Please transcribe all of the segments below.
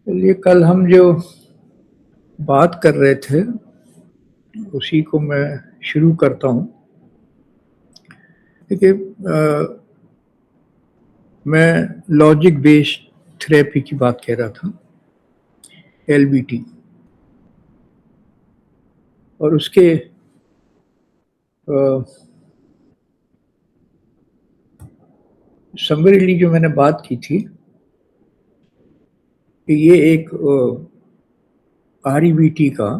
चलिए, कल हम जो बात कर रहे थे उसी को मैं शुरू करता हूँ। देखिए, मैं लॉजिक बेस्ड थेरेपी की बात कह रहा था, एलबीटी, और उसके समरीली जो मैंने बात की थी कि ये एक आरईबीटी का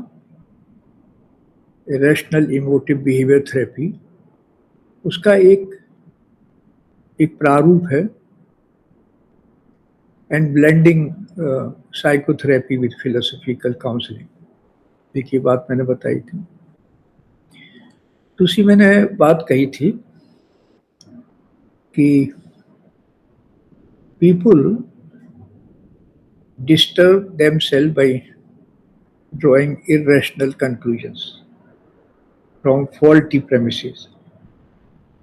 रैशनल इमोटिव बिहेवियर थेरेपी, उसका एक प्रारूप है, and blending psychotherapy with philosophical counselling. देखिए, बात मैंने बताई थी। दूसरी मैंने बात कही थी कि people disturb themselves by drawing irrational conclusions from faulty premises.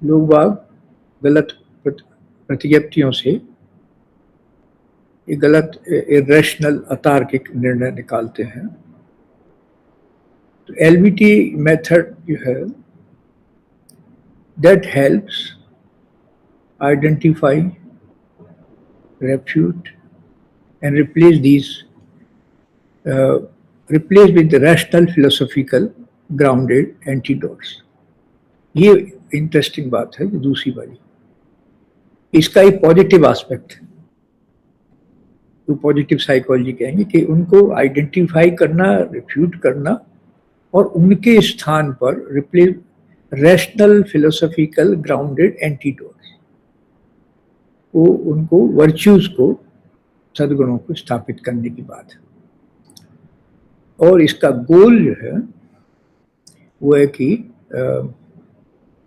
लोग बाग गलत प्रतिज्ञप्तियों से ये गलत इरेशनल अतार्किक निर्णय निकालते हैं। तो एलबीटी मेथड जो है, that helps identify, refute and replace with the rational philosophical grounded antidotes. ये इंटरेस्टिंग बात है, दूसरी वाली। इसका एक पॉजिटिव एस्पेक्ट है, तो पॉजिटिव साइकोलॉजी कहेंगे कि उनको आइडेंटिफाई करना, रिफ्यूट करना और उनके स्थान पर replace rational philosophical grounded antidotes, वो उनको वर्च्यूज को, सद्गुणों को स्थापित करने की बात है। और इसका गोल जो है वो है कि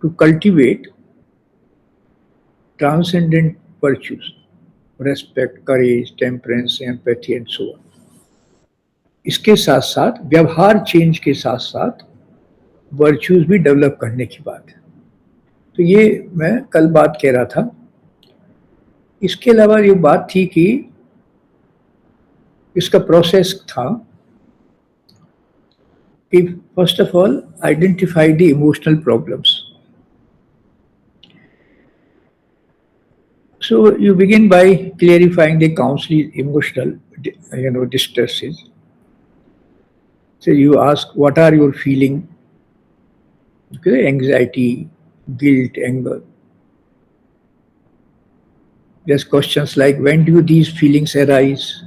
to cultivate transcendent virtues, respect, courage, temperance, empathy and so on. इसके साथ साथ व्यवहार चेंज के साथ साथ वर्च्यूज भी डेवलप करने की बात है। तो ये मैं कल बात कह रहा था। इसके अलावा ये बात थी कि इसका प्रोसेस था कि first of all identify the emotional problems. So you begin by clarifying the counsel's emotional, distresses. So you ask, what are your feeling? Okay, anxiety, guilt, anger. Just questions like, when do these feelings arise?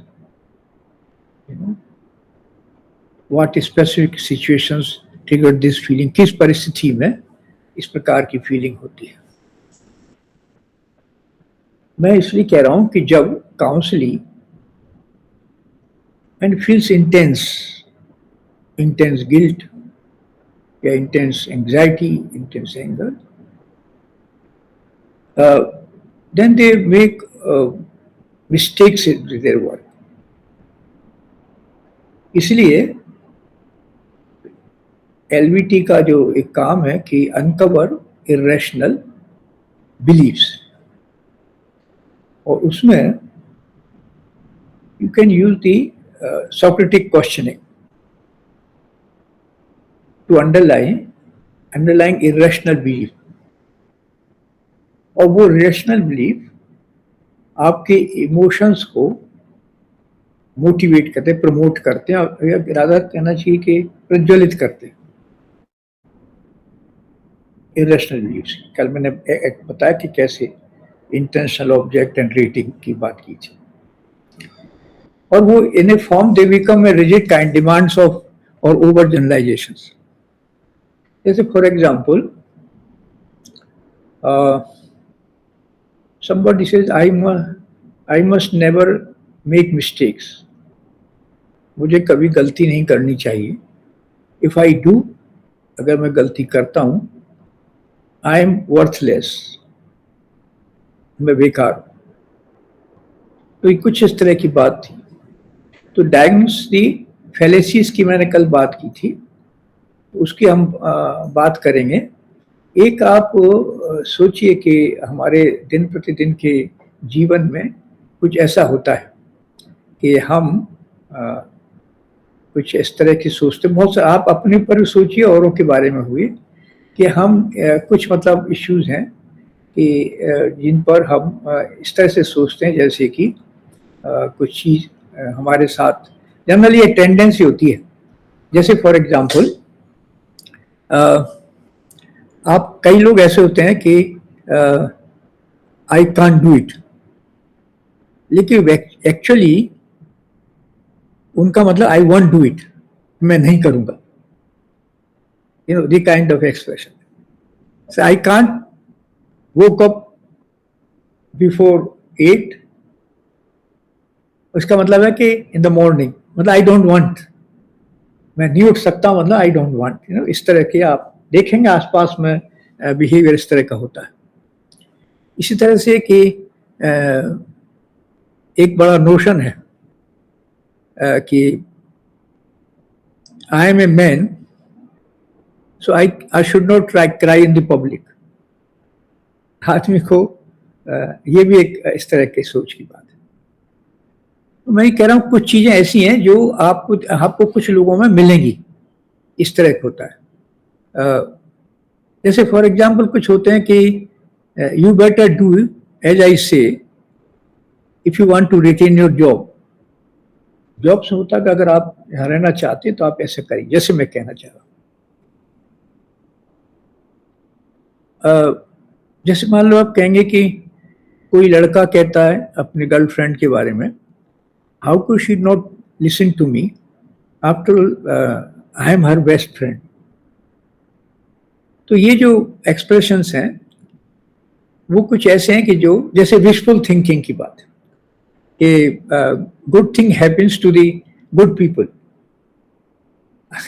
What specific situations trigger this feeling? किस परिस्थिति में इस प्रकार की feeling होती है? मैं इसलिए कह रहा हूं कि जब counselling and feels intense guilt, intense anxiety, intense anger, then they make mistakes in their work. इसलिए एलबीटी का जो एक काम है कि अनकवर इरेशनल बिलीव्स, और उसमें you can use the Socratic questioning to underlying irrational belief. और वो irrational belief आपके इमोशंस को मोटिवेट करते हैं, प्रमोट करते हैं, या ज्यादा कहना चाहिए कि प्रज्वलित करते हैं। irrational beliefs, कल मैंने बताया कि कैसे इंटेंशनल ऑब्जेक्ट एंड रेटिंग की बात की थी। और वो इन a form they become a rigid kind demands of और ओवर जनरलाइजेशंस। जैसे for example somebody says I must never make mistakes, मुझे कभी गलती नहीं करनी चाहिए। If I do, अगर मैं गलती करता हूं, I am worthless, मैं बेकार हूं। तो ये कुछ इस तरह की बात थी। तो डायग्नोसिस दी फैलेसीज की मैंने कल बात की थी, उसकी हम बात करेंगे। एक आप सोचिए कि हमारे दिन प्रतिदिन के जीवन में कुछ ऐसा होता है कि हम कुछ इस तरह की सोचते, बहुत से आप अपने पर सोचिए, औरों के बारे में हुई कि हम कुछ मतलब इश्यूज हैं कि जिन पर हम इस तरह से सोचते हैं जैसे कि कुछ चीज़ हमारे साथ जनरली एक टेंडेंसी होती है। जैसे फॉर एग्जांपल आप कई लोग ऐसे होते हैं कि आई कांट डू इट, लेकिन एक्चुअली उनका मतलब आई वॉन्ट डू इट, मैं नहीं करूंगा, you know the kind of expression. So I can't woke up before 8, उसका मतलब है कि इन द मॉर्निंग, मतलब आई डोंट वांट, मैं नहीं उठ सकता, मतलब I don't want, you know इस तरह के आप देखेंगे आसपास में बिहेवियर इस तरह का होता है। इसी तरह से कि एक बड़ा नोशन है कि I am a man so I should not cry in the public. आदमी को ये भी एक इस तरह की सोच की बात है। तो मैं ये कह रहा हूँ कुछ चीजें ऐसी हैं जो आपको कुछ लोगों में मिलेंगी, इस तरह का होता है। जैसे फॉर एग्जाम्पल कुछ होते हैं कि you better do as I say if you want to retain your job. Job से होता है कि अगर आप यहाँ रहना चाहते हैं तो आप ऐसे करिए, जैसे मैं कहना चाह रहा हूँ। जैसे मान लो आप कहेंगे कि कोई लड़का कहता है अपनी गर्लफ्रेंड के बारे में, how could she not listen to me after I am her best friend. तो ये जो एक्सप्रेशंस हैं वो कुछ ऐसे हैं कि जो जैसे विशफुल थिंकिंग की बात है कि good thing happens to the good people.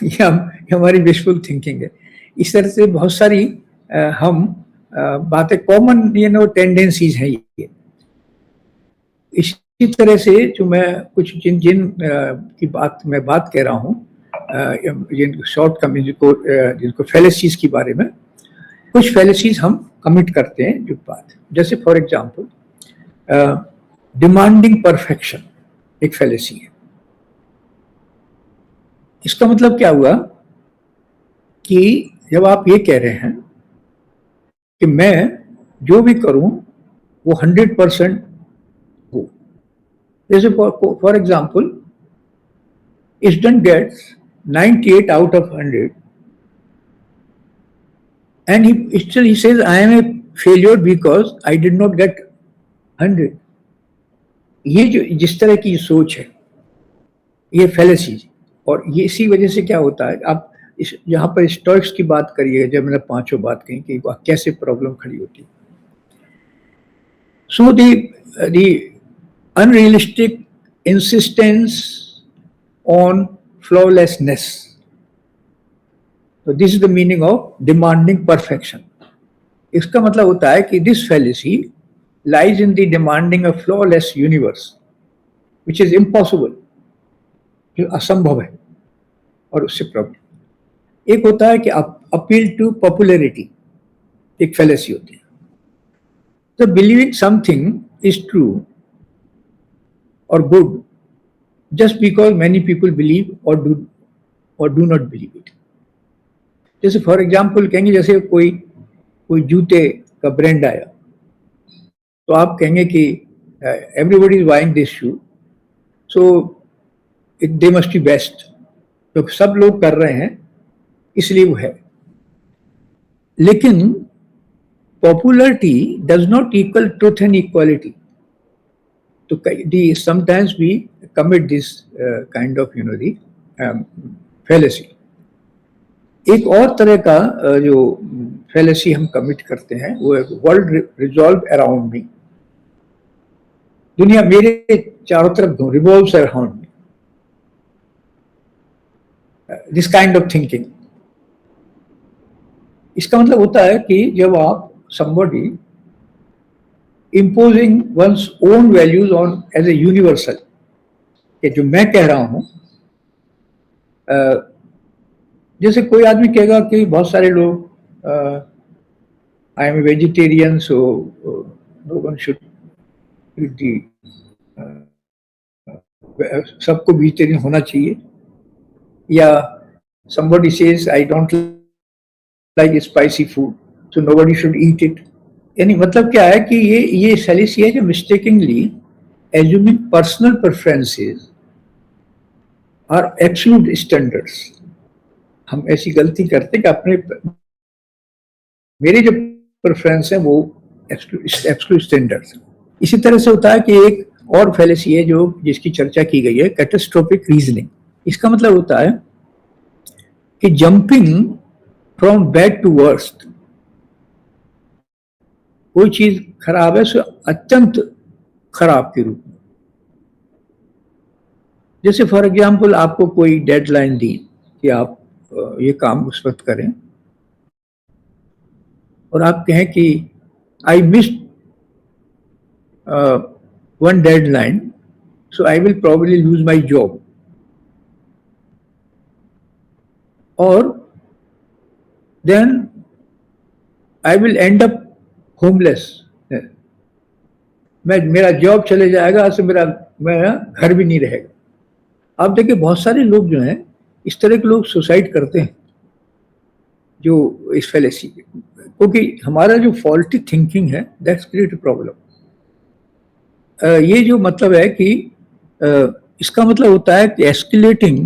ये हमारी विशफुल थिंकिंग है। इस तरह से बहुत सारी हम बातें कॉमन ये नो टेंडेंसीज हैं ये। इसी तरह से जो मैं कुछ जिन जिन की बात कह रहा हूँ, जिन शॉर्ट कम जिनको फैलेसीज के बारे में, कुछ फैलेसीज हम कमिट करते हैं जो बात, जैसे फॉर एग्जांपल डिमांडिंग परफेक्शन एक फैलेसी है। इसका मतलब क्या हुआ कि जब आप ये कह रहे हैं कि मैं जो भी करूं वो 100% हो, जैसे for example student gets 98 out of 100 and he says I am a failure because I did not get 100। ये जो जिस तरह की सोच है ये फैलेसी, और ये इसी वजह से क्या होता है, आप यहाँ पर स्टोइक्स की बात करिए, जब मैंने पांचों बात कही कि कैसे प्रॉब्लम खड़ी होती है। So the unrealistic insistence on flawlessness, तो this is the meaning of demanding perfection. इसका मतलब होता है कि this fallacy lies in the demanding a flawless universe which is impossible, जो असंभव है, और उससे प्रॉब्लम। एक होता है कि अपील टू पॉपुलैरिटी, एक फैलेसी होती है। तो बिलीविंग समथिंग इज ट्रू और good just because many people believe और डू नॉट बिलीव इट। जैसे फॉर एग्जाम्पल कहेंगे, जैसे कोई जूते का ब्रांड आया तो आप कहेंगे कि everybody is buying this shoe so they must be best, तो सब लोग कर रहे हैं इसलिए वो है। लेकिन popularity does not equal truth and equality. तो sometimes we commit this kind of the fallacy. एक और तरह का जो फैलेसी हम कमिट करते हैं वो है वर्ल्ड रिजॉल्व अराउंड मी, दुनिया मेरे चारों तरफ revolves around me, this kind of thinking. इसका मतलब होता है कि जब आप somebody imposing one's own values on as a universal, कि जो मैं कह रहा हूं, जैसे कोई आदमी कहेगा कि बहुत सारे लोग I am a vegetarian so no one should eat the सबको वेजिटेरियन होना चाहिए, या somebody says I don't like spicy food, so nobody should eat it. यानी मतलब क्या है कि ये fallacy है जो mistakenly assuming personal preferences are absolute standards. हम ऐसी गलती करते हैं कि अपने मेरे जो प्रेफरेंस है वो एब्सोल्यूट स्टैंडर्ड्स। इसी तरह से होता है कि एक और फैलेसी है जो जिसकी चर्चा की गई है, कैटास्ट्रोफिक रीजनिंग। इसका मतलब होता है कि jumping from bad to worst, कोई चीज खराब है सो अत्यंत खराब के रूप में। जैसे फॉर एग्जांपल आपको कोई डेडलाइन दी कि आप ये काम उस वक्त करें, और आप कहें कि I missed one deadline, so I will probably lose my job, or then I will end up homeless. मेरा जॉब चले जाएगा, तो मेरा घर भी नहीं रहेगा। आप देखिए बहुत सारे लोग जो हैं इस तरह के लोग सुसाइड करते हैं जो इस फैलेसी, क्योंकि हमारा जो फॉल्टी थिंकिंग है दैट्स क्रिएट प्रॉब्लम। ये जो मतलब है कि इसका मतलब होता है कि एस्केलेटिंग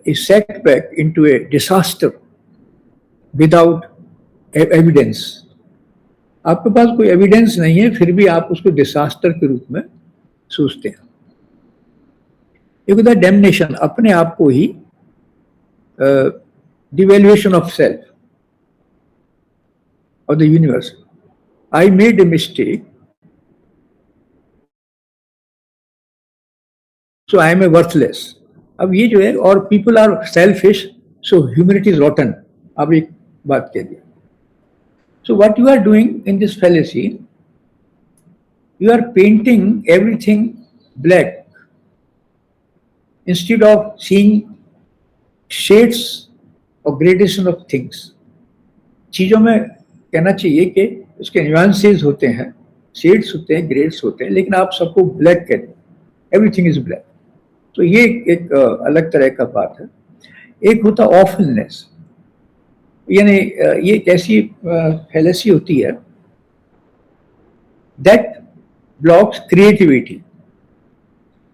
ए सेटबैक इनटू ए डिसास्टर विदाउट एविडेंस। आपके पास कोई एविडेंस नहीं है, फिर भी आप उसको डिसास्टर के रूप में सोचते हैं। एक होता है डैम्नेशन, अपने आप को ही डिवैल्यूएशन ऑफ सेल्फ और the universe. I made a mistake, so I am a worthless. अब ये जो है, और people are selfish so humanity is rotten. अब एक बात कह दिया। So what you are doing in this fallacy, you are painting everything black instead of seeing shades और ग्रेडेशन ऑफ थिंग्स। चीजों में कहना चाहिए कि उसके न्यूएंसेस होते हैं, शेड्स होते हैं, ग्रेड्स होते हैं, लेकिन आप सबको ब्लैक कहते हैं, एवरीथिंग इज ब्लैक। तो ये एक अलग तरह का बात है। एक होता ऑफलनेस, यानी ये एक ऐसी फैलेसी होती है दैट ब्लॉक्स क्रिएटिविटी।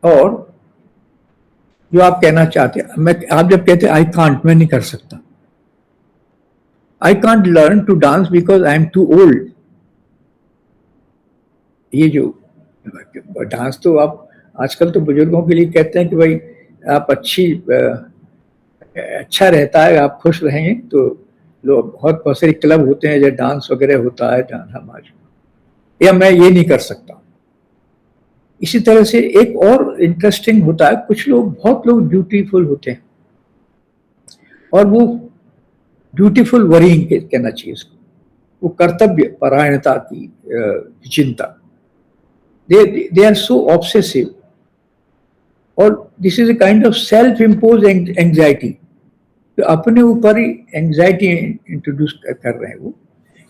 और जो आप कहना चाहते हैं, आप जब कहते हैं आई कांट, मैं नहीं कर सकता, I can't learn to dance because I am too old. ये जो डांस तो आप आजकल तो बुजुर्गों के लिए कहते हैं कि भाई आप अच्छा रहता है, आप खुश रहेंगे, तो लोग बहुत सारे क्लब होते हैं जहाँ डांस वगैरह होता है, या मैं ये नहीं कर सकता। इसी तरह से एक और इंटरेस्टिंग होता है, कुछ लोग, बहुत लोग ब्यूटीफुल होते हैं, और वो ब्यूटीफुल वरीइंग कहना चाहिए इसको, वो कर्तव्य परायणता की चिंता। they are so obsessive, और this is a kind of self impose anxiety, तो अपने ऊपर ही एंग्जाइटी इंट्रोड्यूस कर रहे हैं वो।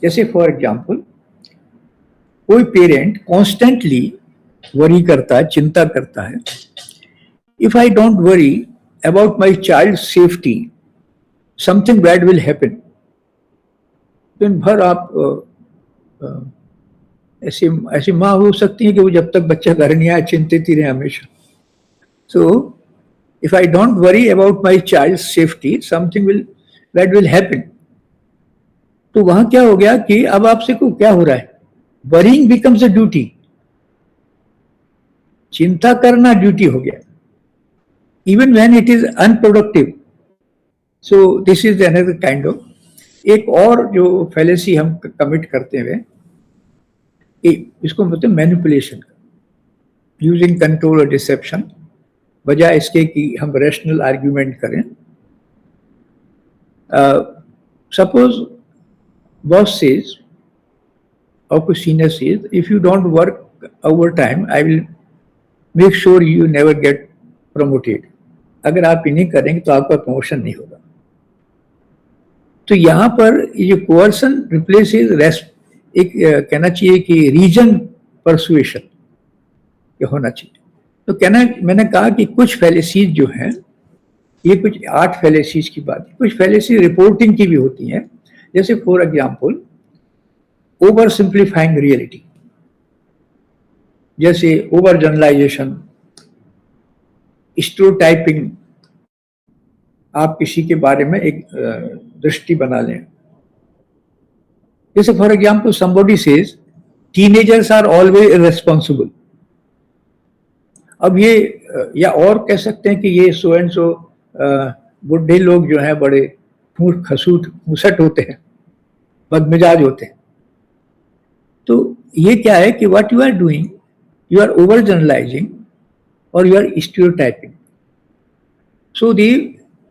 जैसे फॉर एग्जांपल कोई पेरेंट कॉन्स्टेंटली वरी करता है, चिंता करता है, if I don't worry about my child safety something bad will happen. दिन भर आप ऐसी माँ हो सकती है कि वो जब तक बच्चा घर नहीं आए चिंतित ही रहे हमेशा। So, if I don't worry about my child's safety, something bad will happen. तो वहां क्या हो गया कि अब आपसे को क्या हो रहा है, worrying becomes a duty, चिंता करना ड्यूटी हो गया, even when it is unproductive. So this is another kind of, एक और जो फैलेसी हम कमिट करते हुए, इसको बोलते हैं मैनिपुलेशन, यूजिंग कंट्रोल और डिसेप्शन, बजाय इसके कि हम रैशनल आर्ग्यूमेंट करें। सपोज बॉस सेज और कोई senior says, if you don't work over time I will make sure you never get promoted. अगर आप ये नहीं करेंगे तो आपका प्रमोशन नहीं होगा। तो यहाँ पर ये कोअर्सन रिप्लेसेस रेस्ट, एक कहना चाहिए कि रीजन परसुएशन ये होना चाहिए। तो कहना, मैंने कहा कि कुछ फैलेसीज जो हैं, ये कुछ 8 फैलेसीज की बात है, कुछ फैलेसी रिपोर्टिंग की भी होती हैं, जैसे for example over simplifying reality, जैसे ओवर जनरलाइजेशन, स्टीरियोटाइपिंग, आप किसी के बारे में एक दृष्टि बना लें। जैसे for example somebody says teenagers are always irresponsible. अब ये या और कह सकते हैं कि ये सो एंड सो बुढ़े लोग जो हैं बड़े खसूट मुसट होते हैं, बदमिजाज होते हैं। तो ये क्या है कि what you are doing, you are over generalising और you are stereotyping. So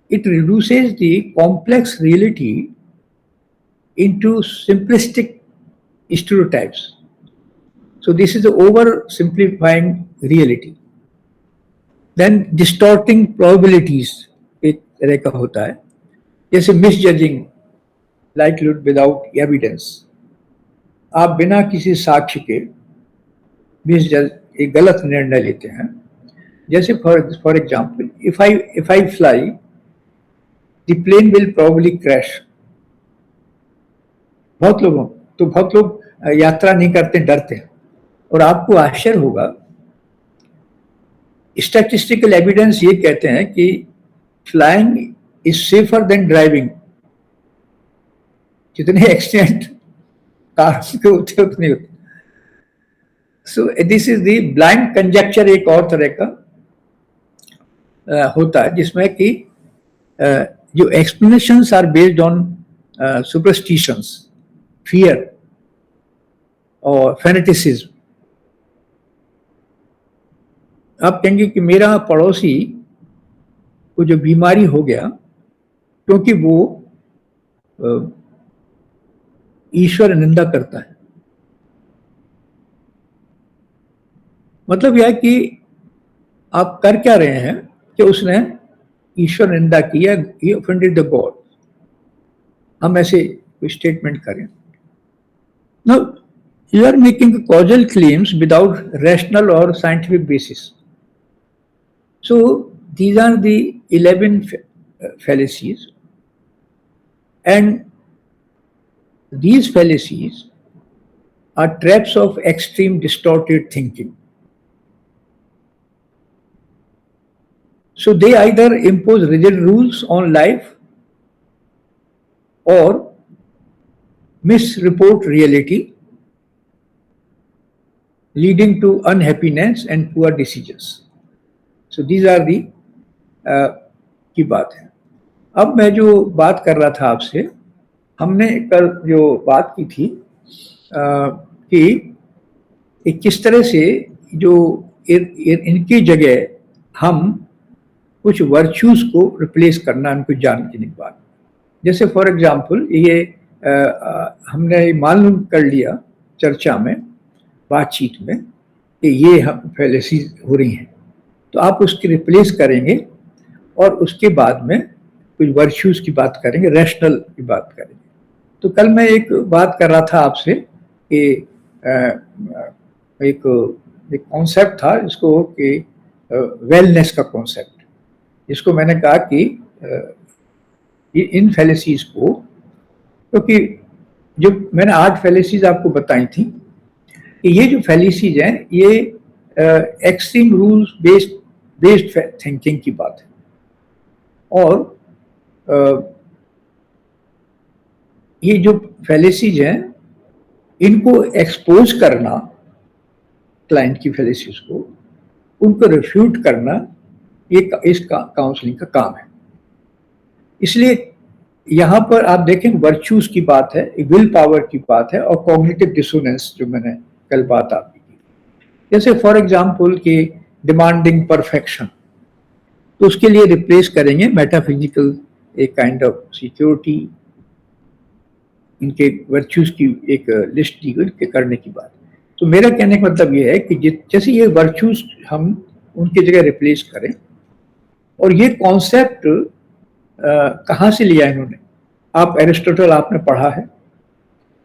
it reduces the complex reality into simplistic stereotypes. So this is the oversimplifying reality. Then distorting probabilities एक तरह का होता है, जैसे misjudging likelihood without evidence. आप बिना किसी साक्ष्य के misjudge एक गलत निर्णय लेते हैं। जैसे for example, if I fly, the plane will probably crash. बहुत लोग यात्रा नहीं करते, डरते हैं। और आपको आश्चर्य होगा, स्टैटिस्टिकल एविडेंस ये कहते हैं कि flying is safer than driving. जितने एक्सीडेंट कार के होते उतने होते। So this is the blind conjecture, एक और तरह का होता है जिसमें कि जो explanations are based on superstitions, fear और फैनेटिसिज्म। आप कहेंगे कि मेरा पड़ोसी को जो बीमारी हो गया क्योंकि वो ईश्वर निंदा करता है। मतलब यह है कि आप कर क्या रहे हैं कि उसने ईश्वर निंदा किया, he offended the God। हम ऐसे स्टेटमेंट करें। Now you are making causal claims without rational or scientific basis. So these are the 11 fallacies, and these fallacies are traps of extreme distorted thinking. So they either impose rigid rules on life or misreport reality, leading to unhappiness and poor decisions. So these are the की बात है। अब मैं जो बात कर रहा था आपसे, हमने कल जो बात की थी कि किस तरह से जो इनकी जगह हम कुछ वर्च्यूज को रिप्लेस करना, उनको जानने के बाद। जैसे फॉर एग्जांपल ये हमने मालूम कर लिया चर्चा में, बातचीत में, कि ये फैलेसीज हो रही हैं, तो आप उसकी रिप्लेस करेंगे और उसके बाद में कुछ वर्च्यूज की बात करेंगे, रैशनल की बात करेंगे। तो कल मैं एक बात कर रहा था आपसे कि एक कॉन्सेप्ट था जिसको कि वेलनेस का कॉन्सेप्ट, जिसको मैंने कहा कि इन फैलेसीज को, क्योंकि जो मैंने 8 फैलेसीज आपको बताई थी कि ये जो फैलेसीज हैं ये एक्सट्रीम रूल्स बेस्ड थिंकिंग की बात है। और ये जो फैलेसीज हैं इनको एक्सपोज करना, क्लाइंट की फैलेसीज को, उनको रिफ्यूट करना, ये इस काउंसलिंग का काम है। इसलिए यहाँ पर आप देखें वर्च्यूज की बात है, विल पावर की बात है, और कॉग्निटिव डिसोनेंस जो मैंने कल बात आपकी की। जैसे फॉर एग्जांपल कि डिमांडिंग परफेक्शन, तो उसके लिए रिप्लेस करेंगे मेटाफिजिकल एक काइंड ऑफ सिक्योरिटी, इनके वर्च्यूज की एक लिस्ट दी करने की बात। तो मेरा कहने का मतलब ये है कि जैसे ये वर्च्यूज हम उनकी जगह रिप्लेस करें, और ये कॉन्सेप्ट कहाँ से लिया इन्होंने? आप एरिस्टोटल आपने पढ़ा है,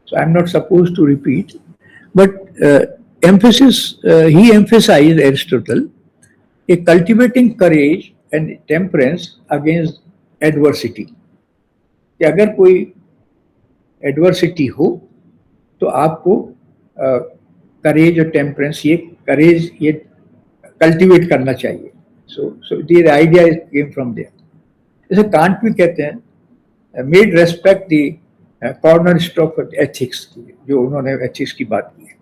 so I am not suppose to repeat, but emphasis he emphasized Aristotle कि cultivating courage and temperance against adversity, कि अगर कोई एडवर्सिटी हो तो आपको करेज और टेम्परेंस, ये करेज ये कल्टिवेट करना चाहिए. So the idea came from there. जैसे कांट भी कहते हैं made respect the cornerstone of ethics, जो उन्होंने एथिक्स की बात की है.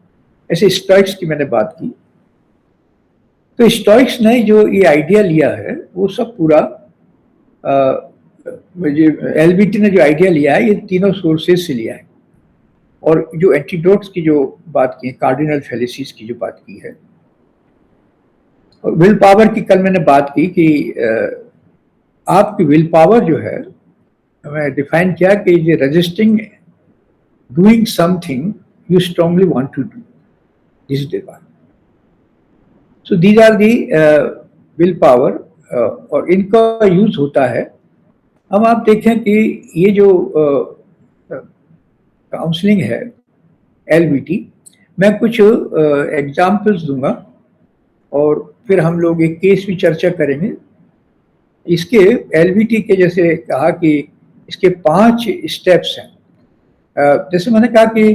ऐसे स्टोइक्स की मैंने बात की. तो स्टोइक्स ने जो ये आइडिया लिया है वो सब पूरा एलबीटी ने जो आइडिया लिया है ये तीनों सोर्सेज से लिया है. और जो एंटीडोट्स की जो बात की, कार्डिनल फैलेसीज की जो बात की है, और विल पावर की कल मैंने बात की कि आपकी विल पावर जो है, मैं डिफाइन किया कि ये resisting doing something you strongly want to do, this is the power. So these are the will power, और इनका यूज होता है. अब आप देखें कि ये जो काउंसलिंग है एलबीटी, मैं कुछ एग्जाम्पल्स दूंगा और फिर हम लोग एक केस भी चर्चा करेंगे. इसके एलबीटी के जैसे कहा कि इसके 5 स्टेप्स हैं. जैसे मैंने कहा कि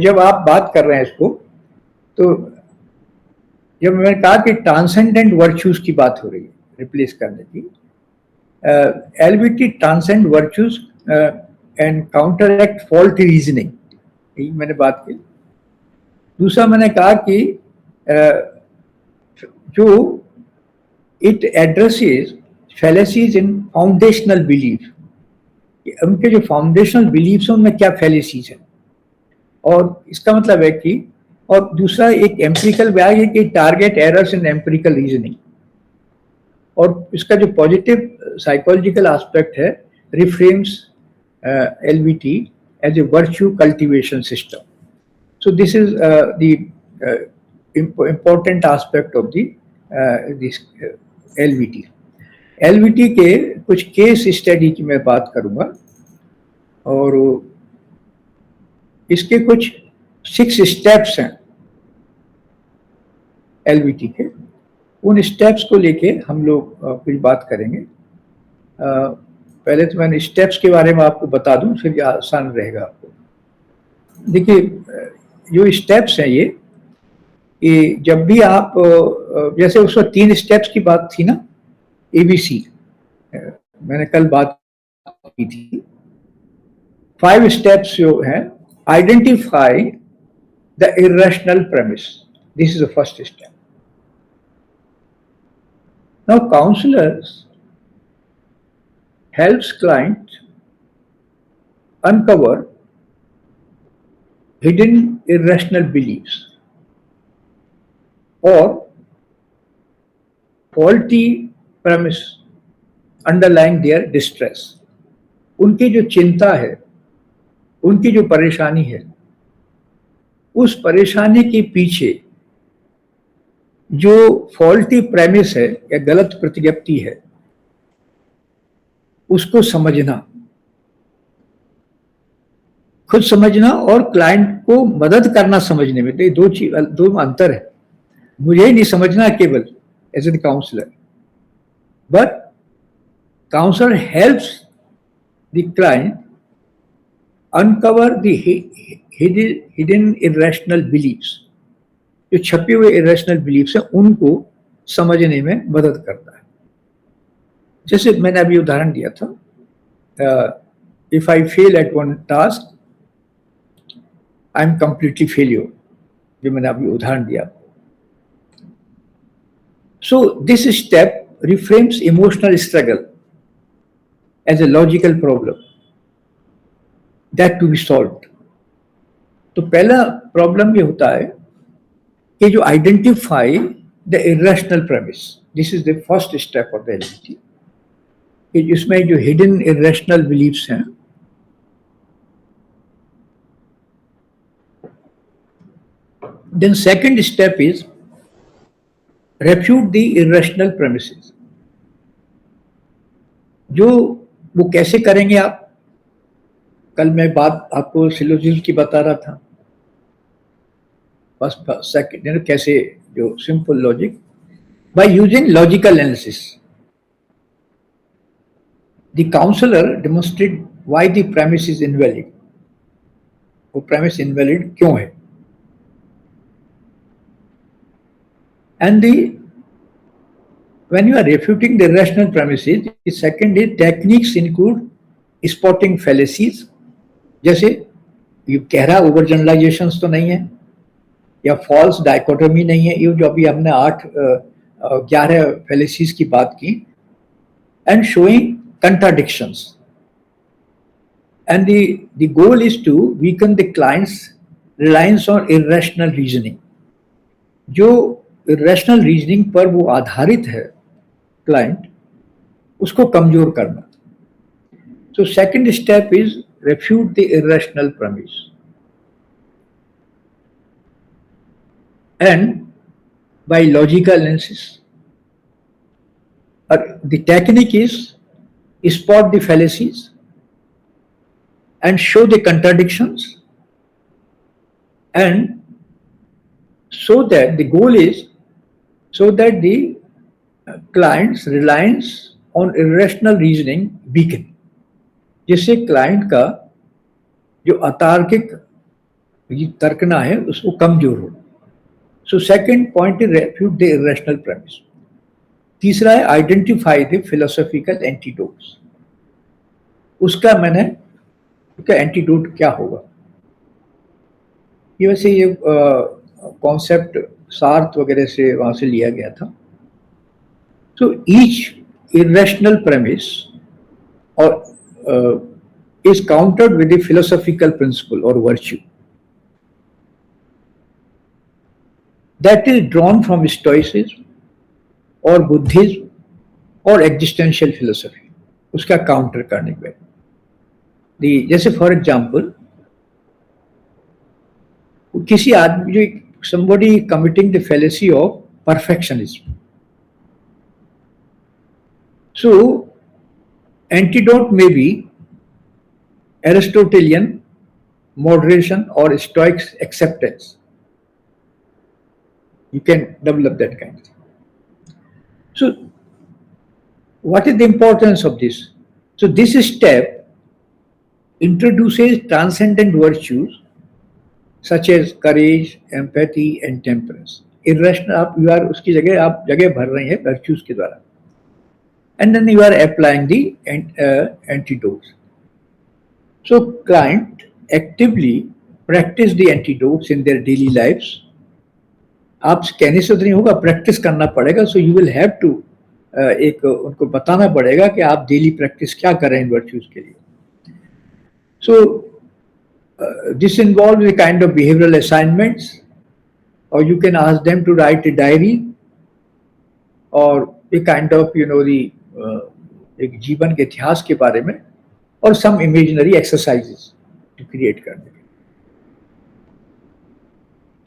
जब आप बात कर रहे हैं इसको, तो जब मैंने कहा कि ट्रांसेंडेंट वर्च्यूज की बात हो रही है रिप्लेस करने की, LBT transcend virtues and counteract faulty reasoning, यही मैंने बात की. दूसरा मैंने कहा कि जो it addresses फैलेसीज in foundational belief, उनके जो फाउंडेशनल बिलीफ्स हैं उनमें क्या फैलेसीज हैं, और इसका मतलब है कि, और दूसरा एक एम्पिरिकल व्याग है कि target errors in empirical reasoning, और इसका जो पॉजिटिव साइकोलॉजिकल एस्पेक्ट है, reframes LBT as a virtue cultivation system. So this is the important aspect of this LVT. LVT के कुछ केस स्टडी की मैं बात करूंगा, और इसके कुछ 6 स्टेप्स हैं LVT के. उन स्टेप्स को लेके हम लोग कुछ बात करेंगे. पहले तो मैं स्टेप्स के बारे में आपको बता दूं, फिर आसान रहेगा आपको. देखिए, जो स्टेप्स हैं ये कि जब भी आप, जैसे उसमें 3 स्टेप्स की बात थी ना, ABC, मैंने कल बात की थी. 5 स्टेप्स जो हैं, identify the irrational premise, this is the first step. Now counsellors helps client uncover hidden irrational beliefs or faulty premise underlying their distress. उनकी जो चिंता है, उनकी जो परेशानी है, उस परेशानी के पीछे जो फॉल्टी प्रेमिस है या गलत प्रतिज्ञप्ति है, उसको समझना, खुद समझना और क्लाइंट को मदद करना समझने में. दो अंतर है. मुझे ही नहीं समझना केवल as a counsellor, but counsellor helps the client uncover the hidden irrational beliefs, जो छपे हुए इरेशनल बिलीफ्स हैं उनको समझने में मदद करता है. जैसे मैंने अभी उदाहरण दिया था, if I fail at one task I am completely failure, जो मैंने अभी उदाहरण दिया. So this step reframes emotional struggle as a logical problem that to be solved. तो पहला प्रॉब्लम ये होता है कि जो identify the irrational premise, this is the first step of the LBT, कि जिसमें जो हिडन इरेशनल बिलीफ्स हैं, then second step is refute the irrational premises. जो वो कैसे करेंगे आप, कल मैं बात आपको सिलोजिज्म की बता रहा था. बस सेकंड कैसे, जो simple logic, By using logical analysis, the counselor demonstrated why the premise is invalid. वो premise invalid क्यों है? And when you are refuting the irrational premises, the second is techniques include spotting fallacies. जैसे ये कह रहा over generalisations तो नहीं है या फॉल्स डाइकोटोमी नहीं है, ये जो अभी हमने 8-11 फेलिसीज की बात की, and showing contradictions, and the goal is to weaken the client's reliance on irrational reasoning. जो इरेशनल रीजनिंग पर वो आधारित है क्लाइंट, उसको कमजोर करना. So second step is refute the irrational premise. And by logical analysis, the technique is spot the fallacies and show the contradictions, and so that the goal is so that the client's reliance on irrational reasoning weaken, जिससे client का जो अतार्किक तर्कना है उसको कमजोर हो. So second point is refute the irrational premise. तीसरा है आइडेंटिफाई द फिलोसॉफिकल एंटीडोट्स. उसका मैंने उसका एंटीडोट क्या होगा, ये वैसे ये कॉन्सेप्ट सार्थ वगैरह से वहां से लिया गया था. सो ईच इरेशनल प्रेमिस और is countered with a philosophical principle or virtue that is drawn from Stoicism or Buddhism or existential philosophy. उसका काउंटर करने के बाद जैसे फॉर एग्जाम्पल किसी आदमी जो somebody committing the fallacy of perfectionism. So antidote may be Aristotelian moderation or Stoic acceptance. You can develop that kind of thing. So what is the importance of this? So this step introduces transcendent virtues such as courage, empathy and temperance. Irrational आप you are उसकी जगह आप जगह भर रही हैं virtues के द्वारा, and then you are applying the antidotes. So client actively practice the antidotes in their daily lives. आप कहने से तो नहीं होगा, प्रैक्टिस करना पड़ेगा. So you will have to एक उनको बताना पड़ेगा कि आप डेली प्रैक्टिस क्या करें इन वर्च्यूज के लिए. So this involves a kind of behavioral assignments, or you can ask them to write a diary, or a kind of एक जीवन के इतिहास के बारे में, और some imaginary exercises to create करने के.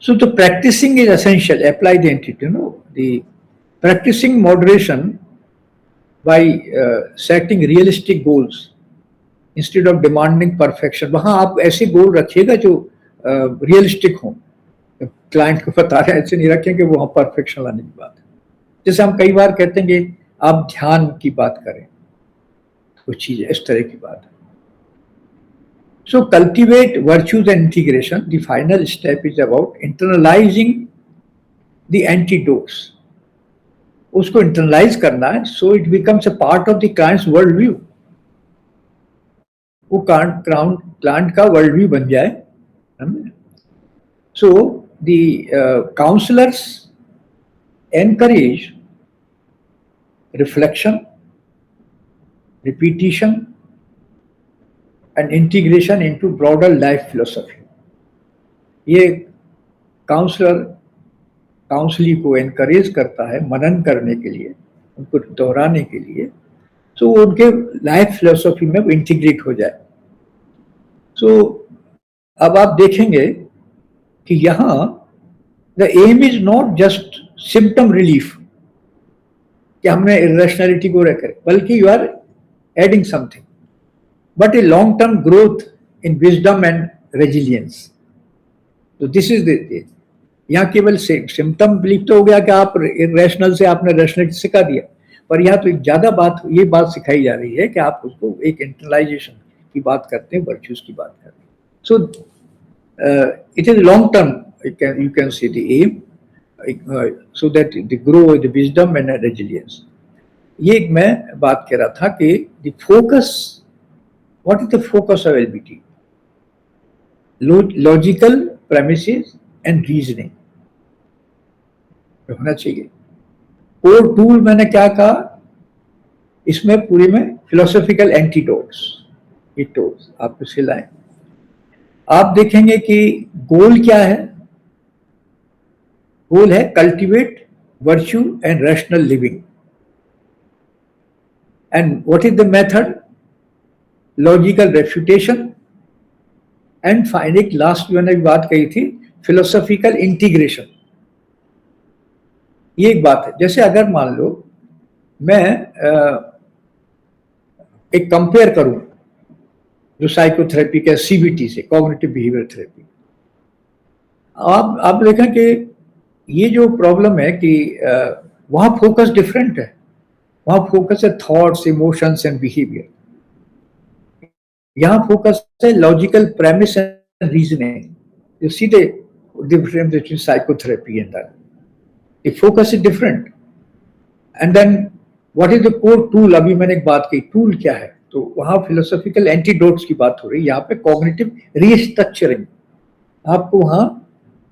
So the practicing is essential. Apply the antidote. The practicing moderation by setting realistic goals instead of demanding perfection. वहाँ आप ऐसे गोल रखिएगा जो रियलिस्टिक हों. क्लाइंट को बता रहे हैं ऐसे नहीं रखें कि वो वहाँ परफेक्शन लाने की बात है. जैसे हम कई बार कहते हैं कि आप ध्यान की बात करें, कुछ चीजें इस तरह की बात है. So cultivate virtues and integration. The final step is about internalizing the antidotes. उसको internalize करना है, so it becomes a part of the client's worldview. वो client का worldview बन जाए. So the counselors encourage reflection, repetition and integration into broader life philosophy. ये counsellee को encourage करता है मनन करने के लिए, उनको दोहराने के लिए, सो उनके लाइफ फिलोसॉफी में वो इंटीग्रेट हो जाए. सो अब आप देखेंगे कि यहाँ the aim is not just symptom relief कि हमने इरेशनैलिटी को रखे, बल्कि you are adding something, but a long-term growth in wisdom and resilience. So this is the यहाँ केवल सिम्टम बिलीव तो हो गया कि आप रैशनल से आपने रैशनलिटी सिखा दिया, पर यहाँ तो एक ज्यादा बात, ये बात सिखाई जा रही है कि आप उसको एक इंटरनलाइजेशन की बात करते हैं, वर्च्यूज की बात करते हैं. सो it is long term, you can say the aim, so that they grow with the wisdom and resilience. ये एक मैं बात कह रहा था कि the focus, what is the focus of LBT? Logical premises and reasoning होना चाहिए. कोर टूल मैंने क्या कहा, इसमें पूरी में फिलोसॉफिकल एंटीडोट्स, ये टूल्स आपको सिलाएं. आप देखेंगे कि गोल क्या है. गोल है cultivate virtue and rational living. And what is the method? Logical refutation and finally last मैंने बात कही थी, फिलोसॉफिकल इंटीग्रेशन. ये एक बात है. जैसे अगर मान लो मैं एक कंपेयर करूं जो साइकोथेरेपी का सीबीटी से, कॉग्निटिव बिहेवियर थेरेपी, आप देखें कि ये जो प्रॉब्लम है कि वहां फोकस डिफरेंट है. वहां फोकस है थॉट्स, इमोशंस एंड बिहेवियर. यहाँ फोकस है logical premise and reasoning. You see the difference between psychotherapy and that. The focus is different. And then what is the core tool? अभी मैंने एक बात की, टूल क्या है. तो वहां फिलोसॉफिकल एंटीडोट्स की बात हो रही है, यहाँ पे कॉग्निटिव रीस्ट्रक्चरिंग. आपको वहां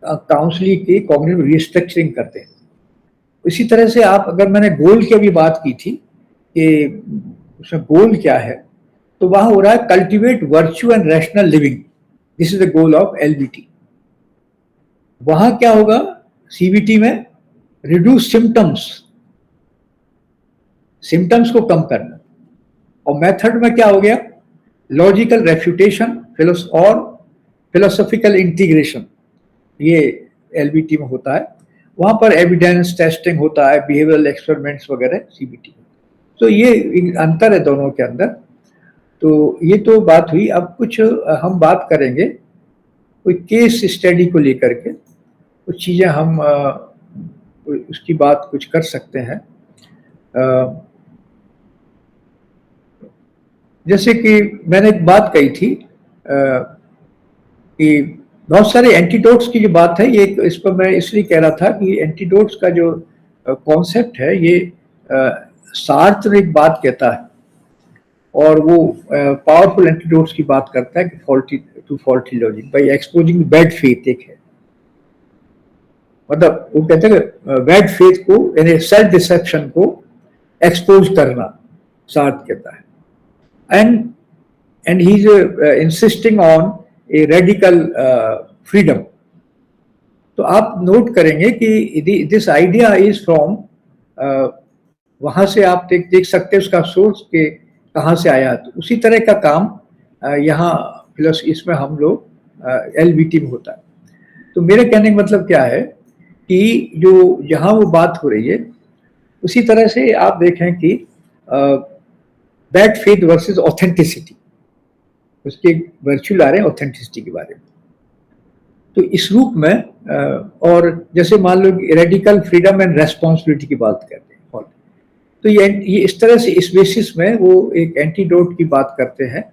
काउंसलिंग की कॉग्निटिव रीस्ट्रक्चरिंग करते हैं. इसी तरह से आप, अगर मैंने गोल की भी बात की थी कि उसमें गोल क्या है, तो वहां हो रहा है cultivate virtue and rational living. This is the goal of LBT. वहां क्या होगा सीबीटी में? रिड्यूस सिम्टम्स, सिम्टम्स को कम करना. और मेथड में क्या हो गया? लॉजिकल रेफ्यूटेशन और फिलोसॉफिकल इंटीग्रेशन. ये एलबीटी में होता है. वहां पर एविडेंस टेस्टिंग होता है, बिहेवियरल एक्सपेरिमेंट्स वगैरह सीबीटी में. तो ये अंतर है दोनों के अंदर. तो ये तो बात हुई. अब कुछ हम बात करेंगे कोई केस स्टडी को लेकर के, कुछ चीजें हम उसकी बात कुछ कर सकते हैं. जैसे कि मैंने एक बात कही थी कि बहुत सारे एंटीडोट्स की जो बात है, ये इस पर मैं इसलिए कह रहा था कि एंटीडोट्स का जो कॉन्सेप्ट है, ये सार्त्र एक बात कहता है और वो पावरफुल एंटीडोट्स की बात करता है कि faulty logic bye exposing bad faith एक है. मतलब वो कहते हैं बैड फेथ को, यानी सेल्फ डिसेप्शन को एक्सपोज करना, सार्थ कहता है. And he is insisting on a radical freedom. तो आप नोट करेंगे कि दिस आइडिया इज फ्रॉम, वहां से आप देख सकते हैं उसका सोर्स के कहाँ से आया. तो उसी तरह का काम यहाँ प्लस इसमें हम लोग एलबीटी में होता है. तो मेरे कहने का मतलब क्या है कि जो जहाँ वो बात हो रही है, उसी तरह से आप देखें कि बैड फेथ वर्सेस ऑथेंटिसिटी, उसके वर्चुअल आ रहे हैं ऑथेंटिसिटी के बारे में. तो इस रूप में और जैसे मान लो रेडिकल फ्रीडम एंड रेस्पॉन्सिबिलिटी की बात करते हैं, तो ये इस तरह से इस बेसिस में वो एक एंटीडोट की बात करते हैं.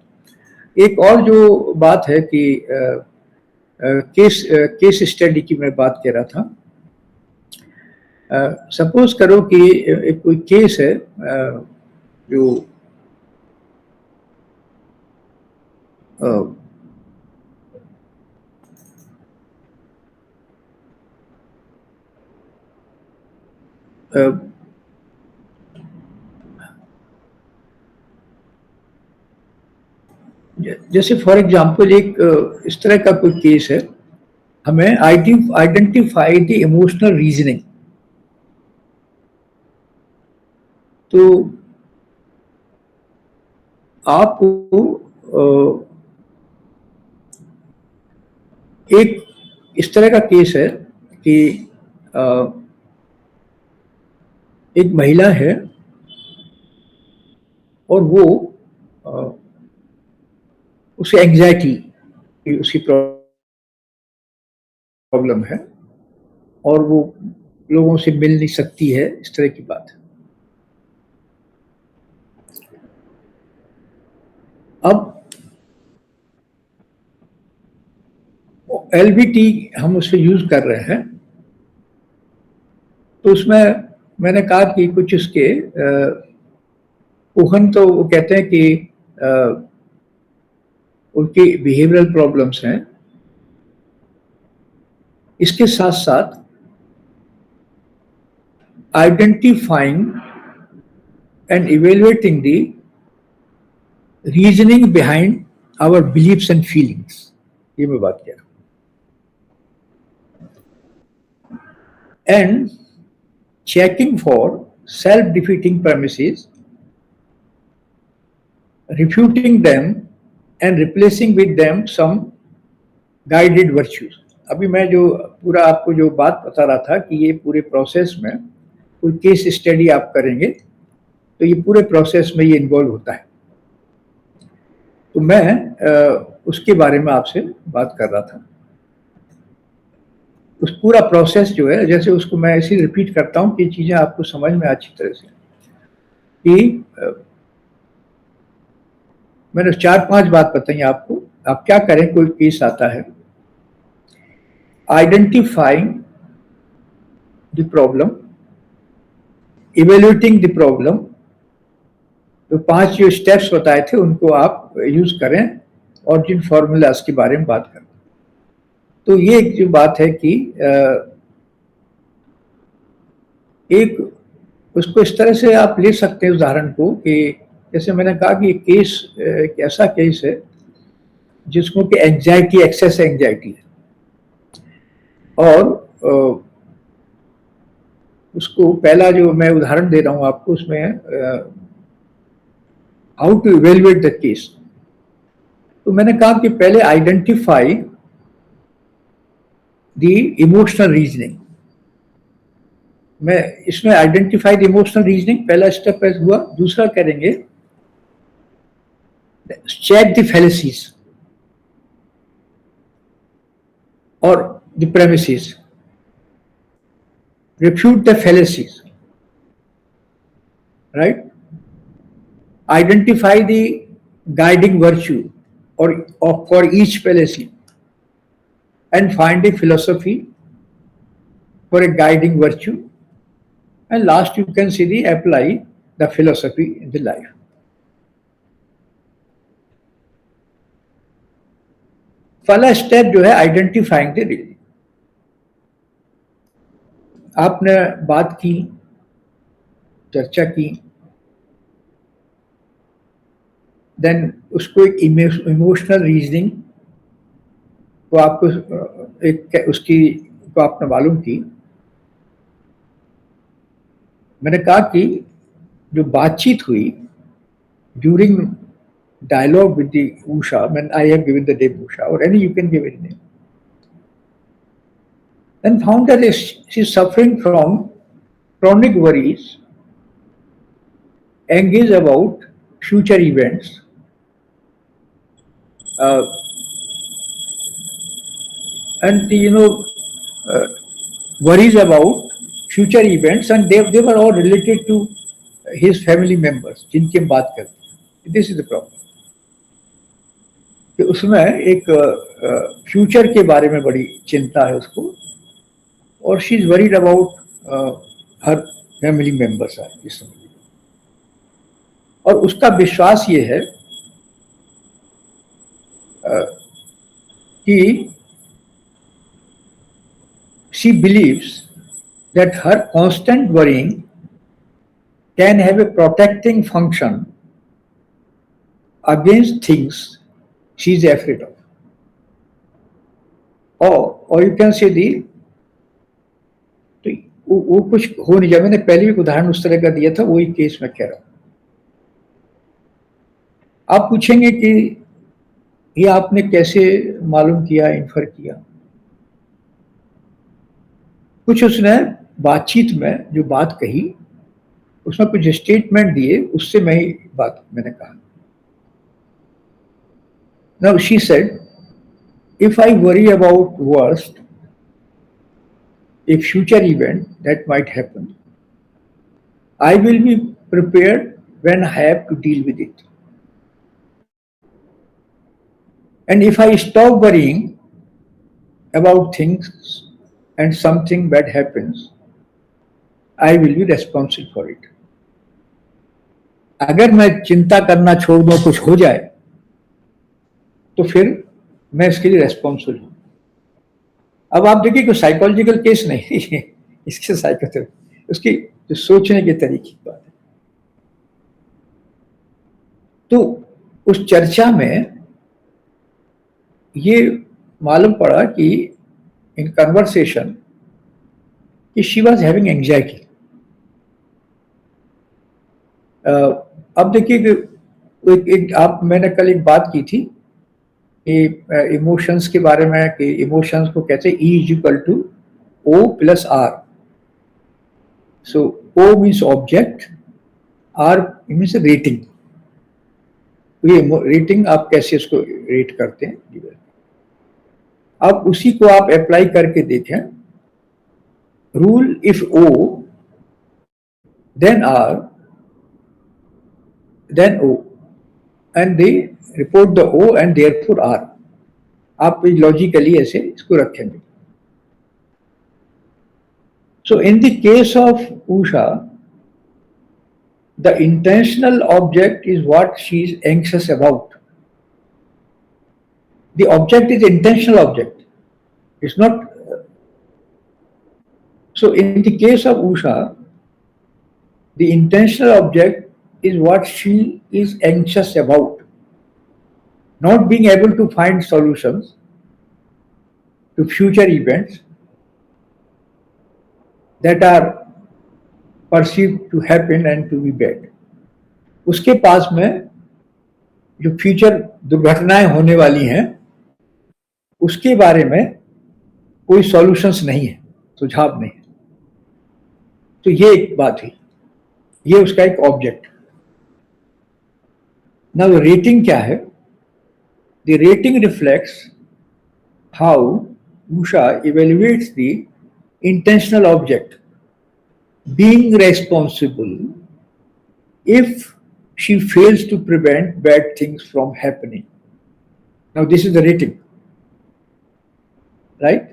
एक और जो बात है कि केस स्टडी की मैं बात कह रहा था. सपोज करो कि एक कोई केस है जो जैसे फॉर एग्जांपल एक इस तरह का कोई केस है, हमें आइडेंटिफाई द इमोशनल रीजनिंग. तो आपको एक इस तरह का केस है कि एक महिला है और वो उसे एंजाइटी की उसकी प्रॉब्लम है. और वो लोगों से मिल नहीं सकती है, इस तरह की बात है। अब एलबीटी हम उससे यूज कर रहे हैं, तो उसमें मैंने कहा कि कुछ उसके उहन, तो वो कहते हैं कि उनकी बिहेवियरल प्रॉब्लम्स हैं। इसके साथ साथ identifying and evaluating the reasoning behind our beliefs and feelings, ये मैं बात कह रहा हूं। And checking for self-defeating premises, refuting them and replacing with them some guided virtues। अभी मैं जो पूरा आपको जो बात बता रहा था कि ये पूरे प्रोसेस में कोई केस स्टडी आप करेंगे तो ये पूरे प्रोसेस में ये इन्वॉल्व होता है। तो मैं उसके बारे में आपसे बात कर रहा था। उस पूरा प्रोसेस जो है, जैसे उसको मैं ऐसे रिपीट करता हूँ कि चीज़ें आपको समझ में अच्छी तरह से, कि मैंने 4-5 बात बताई आपको। आप क्या करें, कोई केस आता है, identifying the problem, evaluating the problem, तो 5 जो स्टेप्स बताए थे उनको आप यूज करें और जिन फॉर्मूलाज के बारे में बात करें। तो ये एक जो बात है कि एक उसको इस तरह से आप ले सकते हैं उदाहरण को, कि जैसे मैंने कहा कि केस एक ऐसा केस है जिसको कि एंजाइटी, एक्सेस एंजाइटी है, और उसको पहला जो मैं उदाहरण दे रहा हूं आपको, उसमें how to evaluate the case. तो मैंने कहा कि पहले आइडेंटिफाई द इमोशनल रीजनिंग। मैं इसमें आइडेंटिफाई द इमोशनल रीजनिंग पहला स्टेप हुआ। दूसरा करेंगे चेक द फैलेसीज और the premises, refute the fallacies, right? Identify the guiding virtue or for each fallacy, and find a philosophy for a guiding virtue, and last you can see the apply the philosophy in the life. पहला step जो है identifying the reason. आपने बात की, चर्चा की, then उसको एक इमोशनल रीजनिंग को आपको एक उसकी को आपने मालूम की। मैंने कहा कि जो बातचीत हुई during dialogue with the Usha, when I have given the name Usha, or any you can give any name, then found that she is suffering from chronic worries, engaged about future events, and worries about future events, and they were all related to his family members जिनकी हम बात करते हैं। This is the problem, कि उसमें एक future के बारे में बड़ी चिंता है उसको, और she is worried about her family members are इस समय। और उसका विश्वास ये है कि she believes that her constant worrying can have a protecting function against things she is afraid of, और यू कैन से दी, वो कुछ हो नहीं जाए। मैंने पहले भी उदाहरण उस तरह का दिया था, वही केस में कह रहा हूं। आप पूछेंगे कि ये आपने कैसे मालूम किया, इन्फर किया। कुछ उसने बातचीत में जो बात कही, उसमें कुछ स्टेटमेंट दिए, उससे मैं ही बात मैंने कहा। Now she said, if I worry about worst, a future event that might happen, I will be prepared when I have to deal with it. And if I stop worrying about things and something bad happens, I will be responsible for it. अगर मैं चिंता करना छोड़ दूं कुछ हो जाए तो फिर मैं इसके लिए रेस्पॉन्सिबल हूं. अब आप देखिए कि साइकोलॉजिकल केस नहीं है इसके साइकोथेरेपी उसकी जो सोचने के तरीके की बात है. तो उस चर्चा में ये मालूम पड़ा कि इन कन्वर्सेशन कि शी वॉज हैविंग एंग्जाइटी. अब देखिए कि मैंने कल एक बात की थी कि इमोशंस के बारे में कि इमोशंस को कहते हैं E is equal to O plus R. So O means object, R means rating. ये रेटिंग आप कैसे इसको रेट करते हैं. अब उसी को आप अप्लाई करके देखें. Rule if O then R then O and they report the O and therefore R. आप लॉजिकली ऐसे इसको रखेंगे. So in the case of Usha, the intentional object is what she is anxious about. The object is intentional object. It's not. So in the case of Usha, the intentional object is what she is anxious about. Not being able to find solutions to future events that are perceived to happen and to be bad. उसके पास में जो future दुर्घटनाएं होने वाली हैं उसके बारे में कोई सॉल्यूशंस नहीं है, सुझाव नहीं है. तो ये एक बात हुई, ये उसका एक ऑब्जेक्ट. ना रेटिंग क्या है? The rating reflects how Usha evaluates the intentional object being responsible if she fails to prevent bad things from happening. Now this is the rating, right?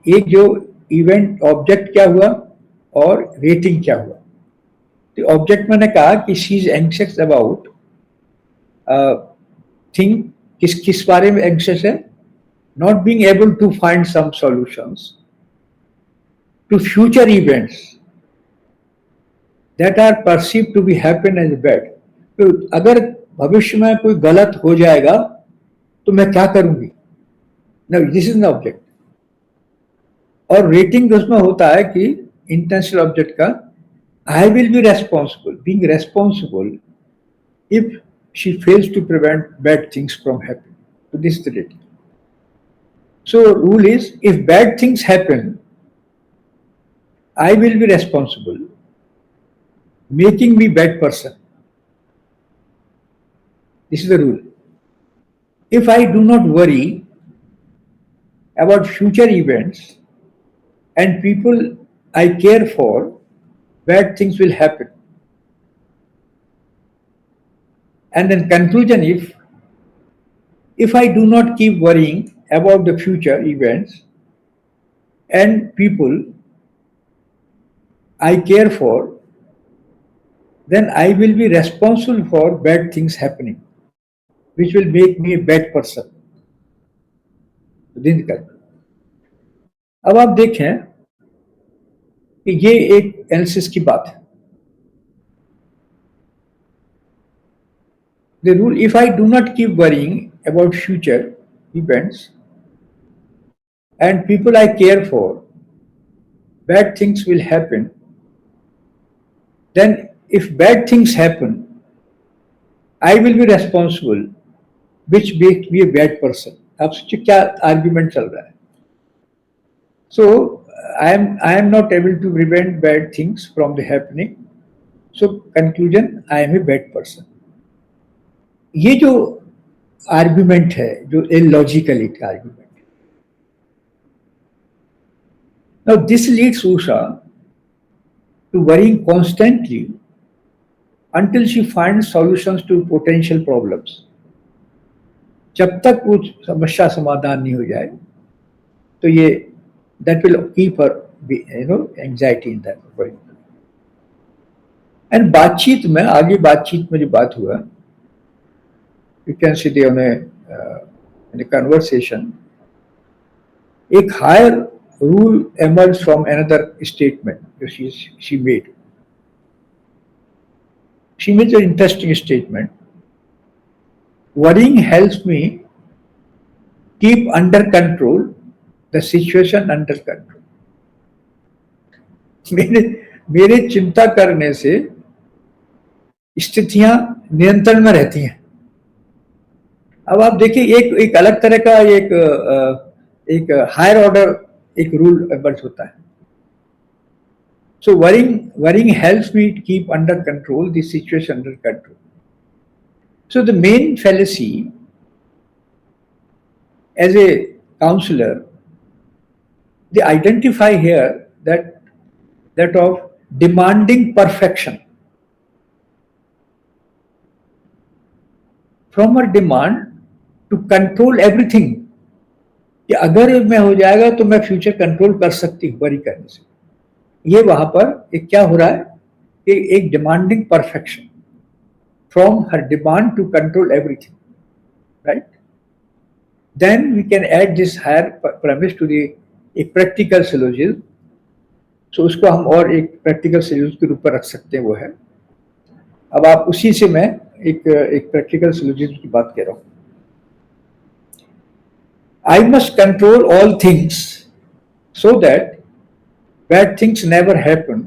एक जो इवेंट ऑब्जेक्ट क्या हुआ और रेटिंग क्या हुआ. तो ऑब्जेक्ट मैंने कहा कि she is anxious about thing. किस बारे में एंग्शियस है? Not being able to find some solutions to future events that are perceived to be happen as bad. तो अगर भविष्य में कोई गलत हो जाएगा तो मैं क्या करूंगी? Now this is the object. और रेटिंग उसमें होता है कि इंटेंशनल ऑब्जेक्ट का I will be responsible, being responsible if she fails to prevent bad things from happening. So this is the rating. So rule is, if bad things happen, I will be responsible, making me bad person. This is the rule. If I do not worry about future events and people I care for, bad things will happen. And then conclusion, if I do not keep worrying about the future events and people I care for, then I will be responsible for bad things happening, which will make me a bad person. अब आप देखें कि ये एक analysis की बात है. The rule, if I do not keep worrying about future events and people I care for, bad things will happen. Then if bad things happen, I will be responsible, which makes me a bad person. अब सोचिए क्या argument चल रहा है. So I am not able to prevent bad things from the happening. So conclusion, I am a bad person. ये जो argument है, जो illogical argument, Now, this leads Usha to worrying constantly until she finds solutions to potential problems. जब तक वो समस्या समाधान नहीं हो जाए तो ये that will keep her anxiety in that way. And बातचीत में आगे बातचीत में जो बात हुआ, you can see they in a conversation, एक higher rule emerged from another statement that she made. She made an interesting statement. Worrying helps me keep under control the situation under control. मेरे चिंता करने से स्थितियां नियंत्रण में रहती हैं. अब आप देखिए एक अलग तरह का एक हायर ऑर्डर एक रूल एमर्ज होता है. So worrying helps me to keep under control the situation under control. So the main fallacy as a counselor, they identify here that of demanding perfection. From her demand to control everything, कि अगर मैं हो जाएगा तो मैं future control कर सकती हूँ वरी करने से. ये वहां पर एक क्या हो रहा है कि एक demanding perfection from her demand to control everything, right. Then we can add this higher premise to the एक प्रैक्टिकल सिलोजिज्म. सो उसको हम और एक प्रैक्टिकल सिलोजिज्म के रूप में रख सकते हैं, वो है. अब आप उसी से मैं एक प्रैक्टिकल सिलोजिज्म की बात कह रहा हूं. I must control all things so that bad things never happen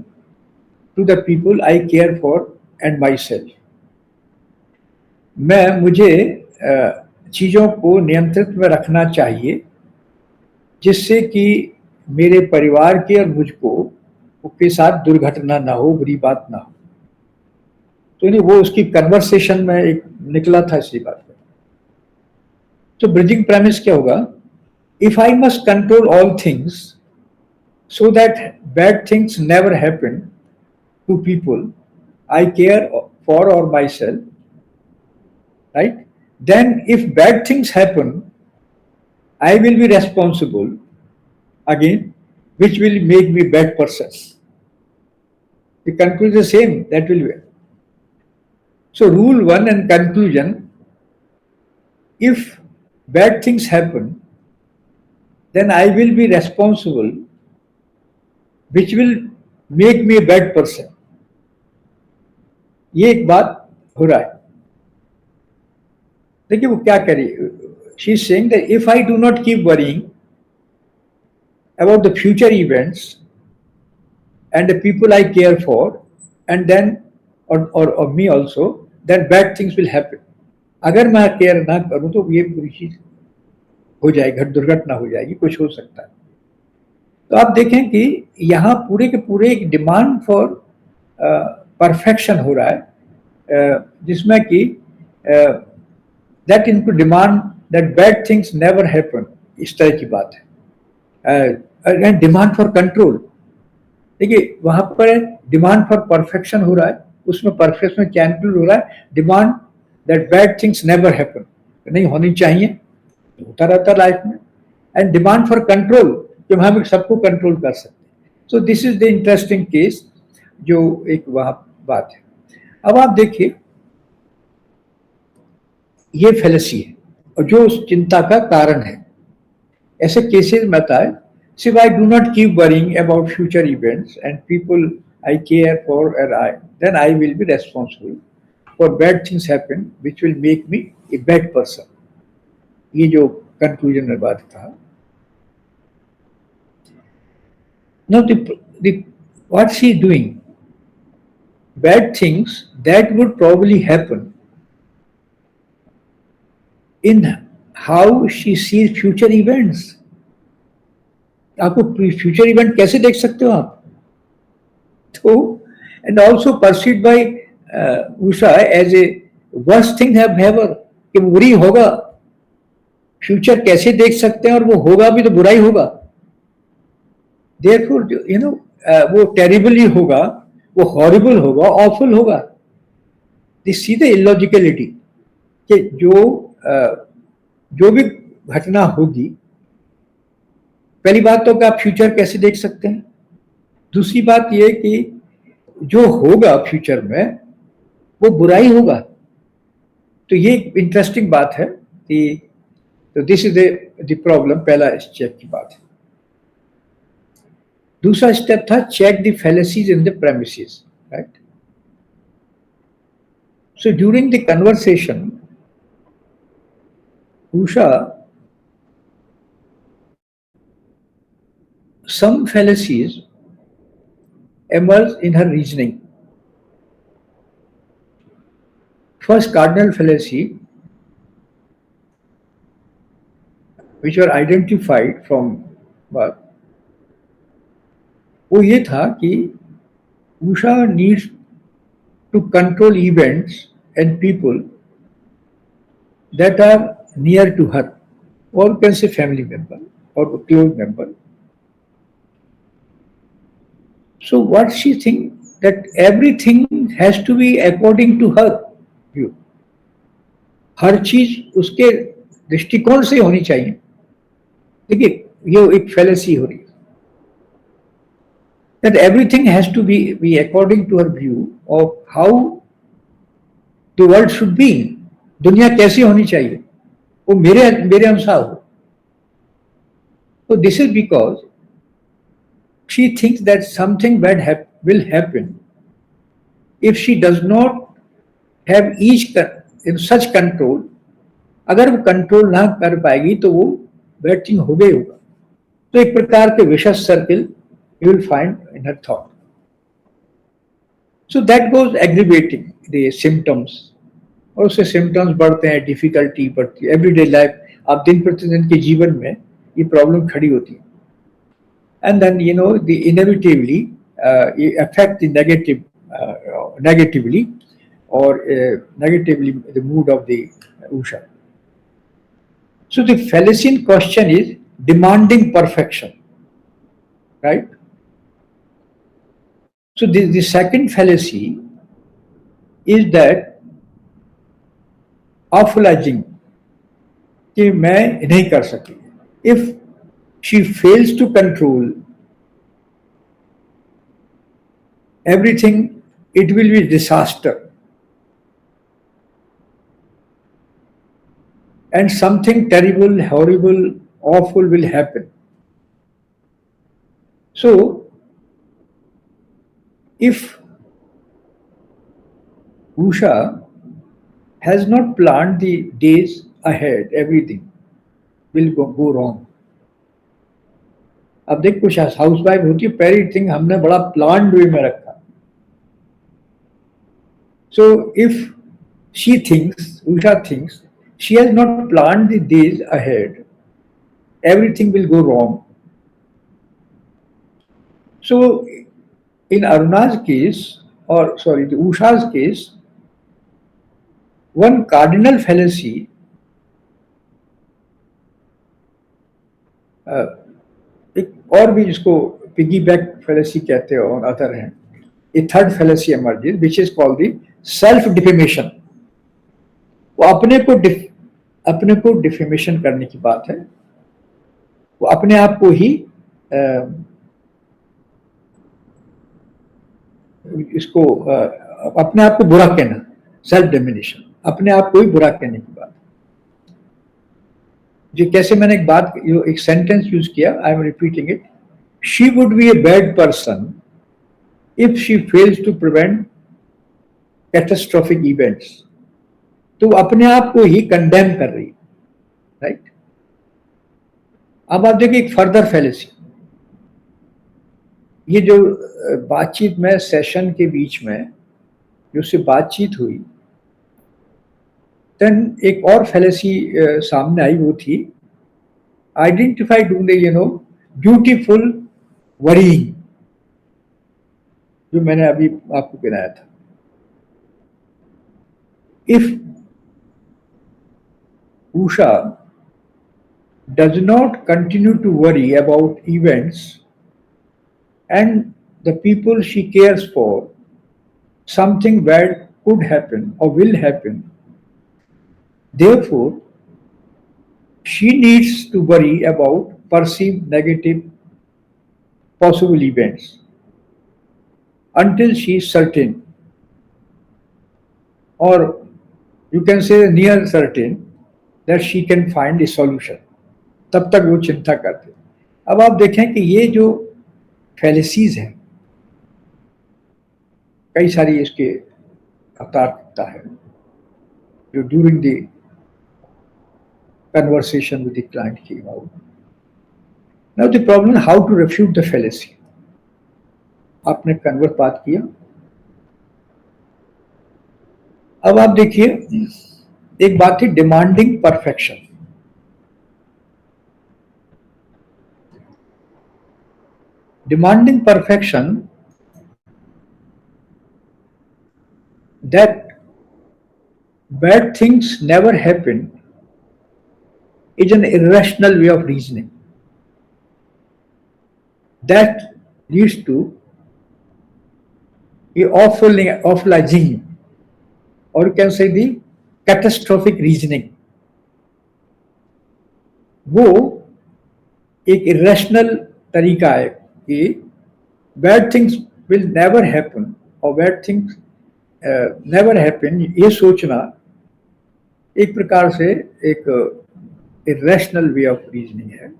to the people I care for and myself. मुझे चीज़ों को नियंत्रित में रखना चाहिए जिससे कि मेरे परिवार के और मुझको के साथ दुर्घटना ना हो, बुरी बात ना हो. तो नहीं, वो उसकी कन्वर्सेशन में एक निकला था इसी बात पर. तो ब्रिजिंग प्रेमिस क्या होगा? If I must control all things so that bad things never happen to people I care for or myself, right? Then if bad things happen, I will be responsible again, which will make me bad person. The conclusion is the same, that will be. So rule 1 and conclusion, if bad things happen, then I will be responsible, which will make me a bad person. ये एक बात हो रहा है. देखिए वो क्या कह रही है. She is saying that if I do not keep worrying about the future events and the people I care for, and then or me also, then bad things will happen. अगर मैं केयर ना करूं तो ये बुरी चीज हो जाएगी, दुर्घटना हो जाएगी, कुछ हो सकता है. तो आप देखें कि यहाँ पूरे के पूरे एक डिमांड फॉर परफेक्शन हो रहा है, जिसमें कि दैट इनको demand that bad things never happen, इस तरह की बात है. डिमांड फॉर कंट्रोल, देखिए वहां पर डिमांड फॉर परफेक्शन हो रहा है, उसमें परफेक्शन क्या इंक्लूड हो रहा है? Demand that bad things never happen, नहीं होनी चाहिए, होता रहता लाइफ में. एंड डिमांड फॉर कंट्रोल, कि हम सबको कंट्रोल कर सकते हैं. सो this is the interesting case जो एक वहां बात है. अब आप देखिए ये फेलेसी है और जो उस चिंता का कारण है. ऐसे केसेस में आता है, सिर्फ I do not keep worrying about future events and people I care for and I, then I will be responsible for bad things happen which will make me a bad person. ये जो conclusion में बात था. Now, what she is doing, bad things that would probably happen in how she sees future events. आपको future event कैसे देख सकते हो आप? तो and also perceived by Usha as a worst thing have ever, कि बुरी होगा. फ्यूचर कैसे देख सकते हैं और वो होगा भी तो बुरा ही होगा. देयरफॉर वो टेरिबली होगा, वो हॉरिबल होगा, ऑफुल होगा। दिस सी द इलॉजिकलिटी कि जो भी घटना होगी, पहली बात तो कि आप फ्यूचर कैसे देख सकते हैं, दूसरी बात यह कि जो होगा फ्यूचर में वो बुराई होगा। तो ये इंटरेस्टिंग बात है कि तो दिस इज द प्रॉब्लम, पहला चेक की बात है। दूसरा स्टेप था check the fallacies in the premises, right. So during the conversation Usha, some fallacies emerge in her reasoning. First cardinal fallacy, which were identified from what, वो ये था कि Usha needs to control events and people that are near to her, or can say family member or close member. So what she thinks that everything has to be according to her view. हर चीज उसके दृष्टिकोण से होनी चाहिए। देखिए ये एक fallacy हो रही है, that everything has to be according to her view of how the world should be. दुनिया कैसी होनी चाहिए, वो मेरे मेरे अनुसार हो। So this is because she thinks that something bad will happen if she does not have each in such control. अगर वो कंट्रोल ना कर पाएगी तो वो बैड थिंग हो गई होगा। तो एक प्रकार के विशेष circle you will find in her thought. So that goes aggravating the symptoms, और उससे symptoms बढ़ते हैं, difficulty बढ़ती है, everyday life, आप दिन प्रतिदिन के जीवन में ये प्रॉब्लम खड़ी होती है। And then the inevitably affect the negatively or negatively the mood of the Usha. So the fallacy in question is demanding perfection, right? So the second fallacy is that awfulizing कि मैं नहीं कर सकी. If she fails to control everything, it will be disaster. And something terrible, horrible, awful will happen. So, if Usha has not planned the days ahead, everything will go wrong. अब देख कुछ house wife होती है, पहली thing हमने बड़ा plan वे में रखा। So if she thinks, Usha thinks, she has not planned the days ahead, everything will go wrong. So in Aruna's case, or sorry, the Usha's case, one cardinal fallacy एक और भी जिसको piggy back fallacy कहते हो और other हैं, a third fallacy emerges which is called the self defamation. वो अपने को डिफेमेशन करने की बात है, वो अपने आप को ही इसको अपने आप को बुरा कहना, सेल्फ डेमिनेशन, अपने आप को ही बुरा कहने की बात। जो कैसे मैंने एक सेंटेंस यूज किया, I am repeating it, she would be a bad person if she fails to prevent catastrophic events. तो अपने आप को ही कंडेम कर रही, राइट। अब आप देखिए एक फर्दर फैलेसी, ये जो बातचीत में सेशन के बीच में जो से बातचीत हुई, देन एक और फैलेसी सामने आई, वो थी आइडेंटिफाई डूइंग ब्यूटीफुल वरीइंग, जो मैंने अभी आपको गिनाया था। If Usha does not continue to worry about events and the people she cares for, something bad could happen or will happen. Therefore, she needs to worry about perceived negative possible events until she is certain, or you can say near certain, that she can find a solution. तब तक वो चिंता करते हैं। अब आप देखें कि ये जो फैलिसीज हैं, कई सारी इसके अतार्किकता है जो during the conversation with the client came out. Now the problem is how to refute the fallacy. आपने कन्वर्ट बात किया, अब आप देखिए एक बात थी demanding perfection. Demanding perfection, that bad things never happen, is an irrational way of reasoning that leads to a awfulizing, or you can say the catastrophic reasoning. वो एक irrational तरीका है कि bad things will never happen और bad things never happen, ये सोचना एक प्रकार से एक irrational way of reasoning है.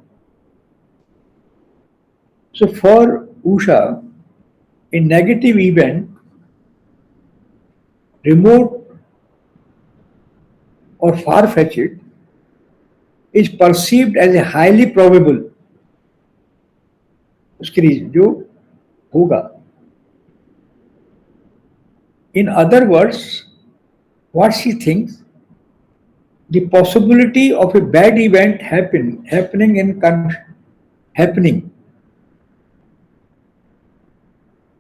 So for Usha, a negative event, remote or far-fetched, is perceived as a highly probable. उसकी रीजन जो होगा. In other words, what she thinks, the possibility of a bad event happening.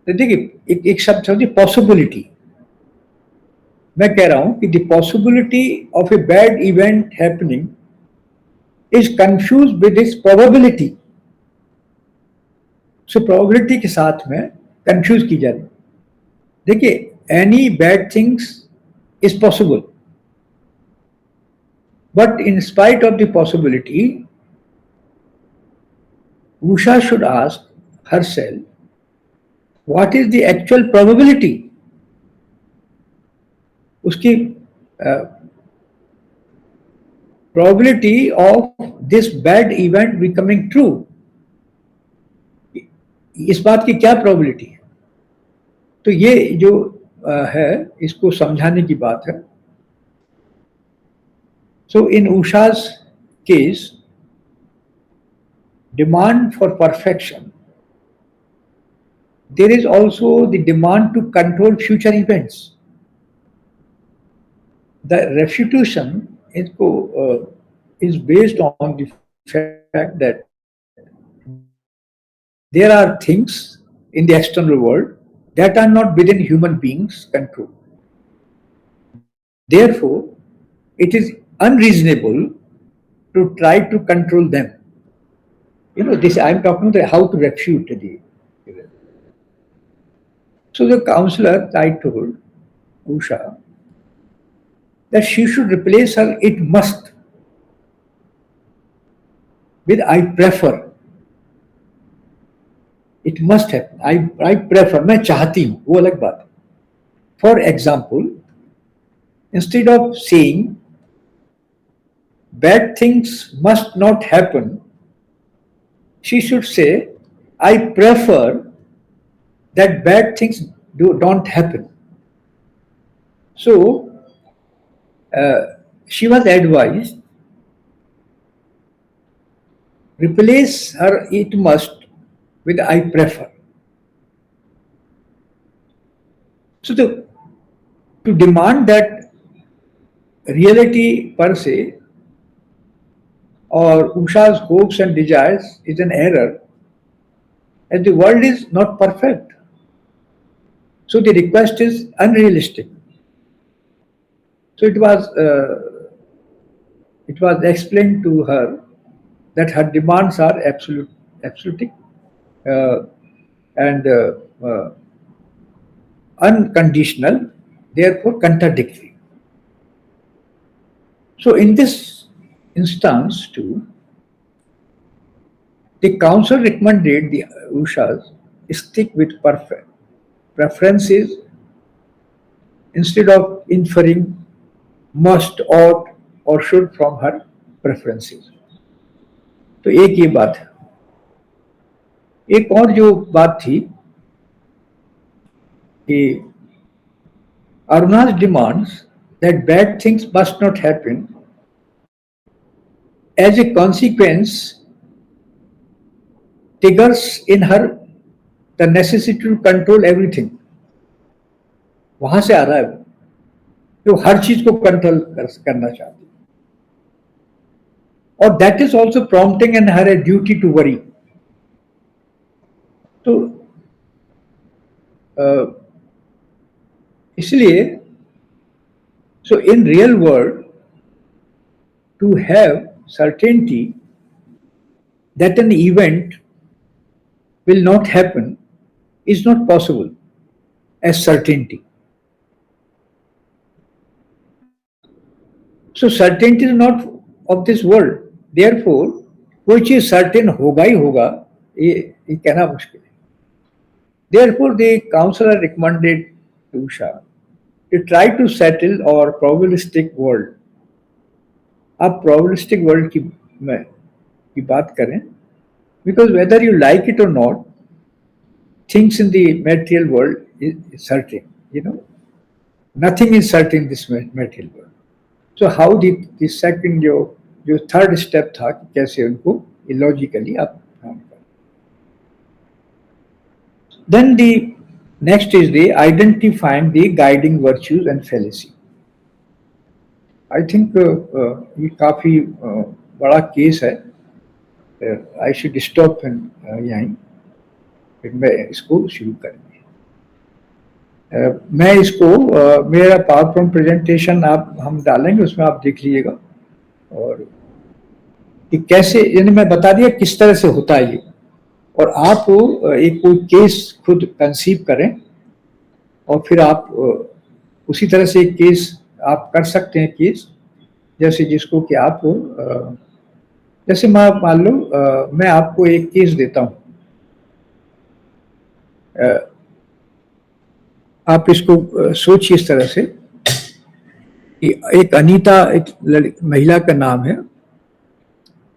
तो देखिए एक शब्द समझिए possibility. मैं कह रहा हूं कि the possibility of a bad event happening is confuse with its probability. So probability के साथ में कंफ्यूज की जा रही. देखिए any bad things is possible, but in spite of the possibility, Usha should ask herself, what is the actual probability? उसकी probability of this bad event becoming true, इस बात की क्या probability है? तो ये जो है इसको समझाने की बात है. So in Usha's case, demand for perfection, there is also the demand to control future events. The refutation is based on the fact that there are things in the external world that are not within human beings' control. Therefore, it is unreasonable to try to control them. This I am talking about how to refute the. So the counselor, I told Usha that she should replace her "it must" with "I prefer." It must happen. I prefer. मैं चाहती हूँ, वो अलग बात है. For example, instead of saying bad things must not happen, she should say, I prefer that bad things don't happen. So she was advised, replace her "it must" with "I prefer." So to demand that reality per se or Usha's hopes and desires is an error, as the world is not perfect. So the request is unrealistic. So it was explained to her that her demands are absolute, and unconditional, therefore contradictory. So in this instance too, the council recommended the Ushas stick with perfect preferences instead of inferring must, ought or should from her preferences. तो एक ये बात है. एक और जो बात थी कि Aruna's demands that bad things must not happen. As a consequence, triggers in her the necessity to control everything. वहां से आ रहा है वो हर चीज को कंट्रोल करना चाहती है. और that is also prompting in her a duty to worry. तो इसलिए so in real world to have certainty that an event will not happen is not possible as certainty. So certainty is not of this world. Therefore कोई चीज certain होगा ही होगा ये कहना मुश्किल है. Therefore the counselor recommended to Usha to try to settle our probabilistic world. आप probabilistic world की बात करें, because whether you like it or not, things in the material world is certain. Nothing is certain in this material world. So how the second जो third step था कि कैसे उनको illogically आप काम करें. Then the next is the identifying the guiding virtues and fallacy. I think ये काफी बड़ा केस है. I should stop यहीं, फिर मैं इसको शुरू करेंगे. मैं इसको मेरा पावर पॉइंट प्रेजेंटेशन हम डालेंगे, उसमें आप देख लीजिएगा और कि कैसे, यानी मैं बता दिया किस तरह से होता है ये, और आप एक कोई केस खुद कंसीव करें और फिर आप उसी तरह से एक केस आप कर सकते हैं. केस जैसे जिसको कि आप जैसे मान लो मैं आपको एक केस देता हूं, आप इसको सोचिए इस तरह से कि एक अनीता एक महिला का नाम है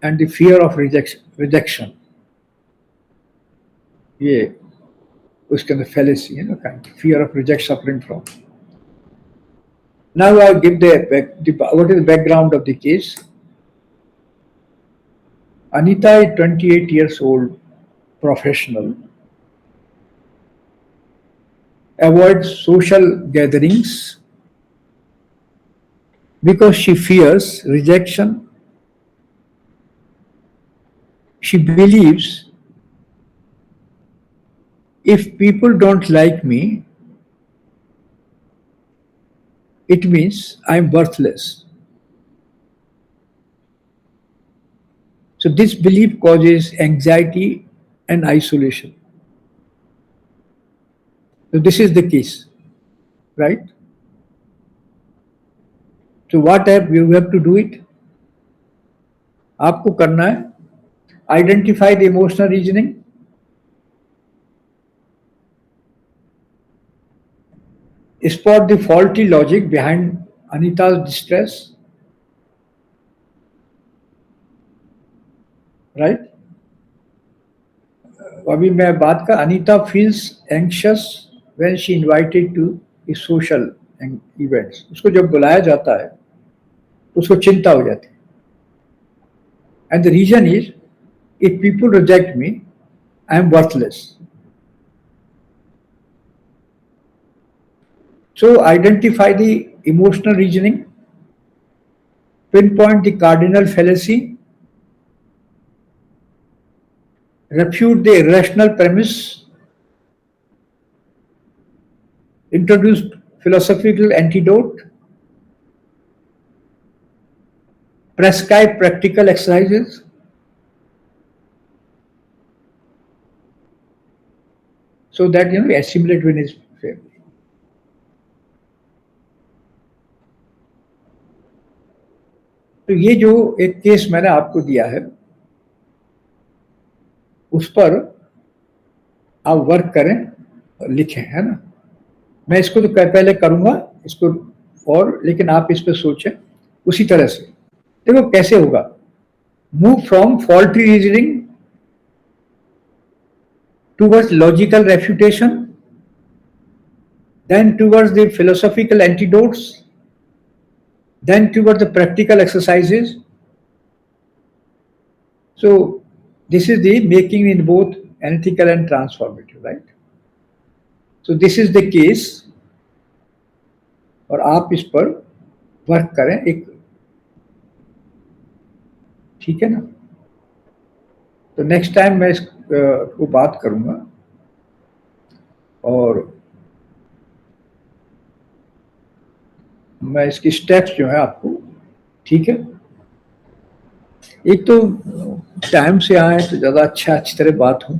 and the fear of rejection, ये उसके अंदर फेलेसी है ना, kind fear of rejection suffering from. Now I give what is the background of the case. Anita is 28 years old, professional, avoids social gatherings because she fears rejection. She believes if people don't like me, it means I'm worthless. So this belief causes anxiety and isolation. So this is the case, right? So what you have to do it? आपको करना है identify the emotional reasoning, spot the faulty logic behind Anita's distress, right? अभी मैं बात का Anita feels anxious when she invited to a social events. उसको जब बुलाया जाता है उसको चिंता हो जाती है. And the reason is if people reject me, I am worthless. So identify the emotional reasoning, pinpoint the cardinal fallacy, refute the irrational premise, introduce philosophical antidote, prescribe practical exercises. so that assimilate with his family. तो ये जो एक case मैंने आपको दिया है उस पर आप वर्क करें, लिखें, है ना। मैं इसको तो पहले करूंगा इसको, और लेकिन आप इस पर सोचें उसी तरह से। देखो कैसे होगा, move from faulty reasoning towards logical refutation, then towards the philosophical antidotes, then towards the practical exercises. So this is the making in both analytical and transformative, right? So this is the case, और आप इस पर work करें एक, ठीक है ना। तो नेक्स्ट टाइम मैं इस को बात करूंगा और मैं इसकी स्टेप्स जो है आपको, ठीक है। एक तो टाइम से आए तो ज़्यादा अच्छी तरह बात हो।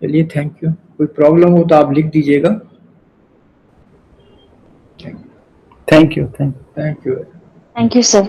चलिए, थैंक यू। कोई प्रॉब्लम हो तो आप लिख दीजिएगा। Thank you. Thank you. Thank you, sir.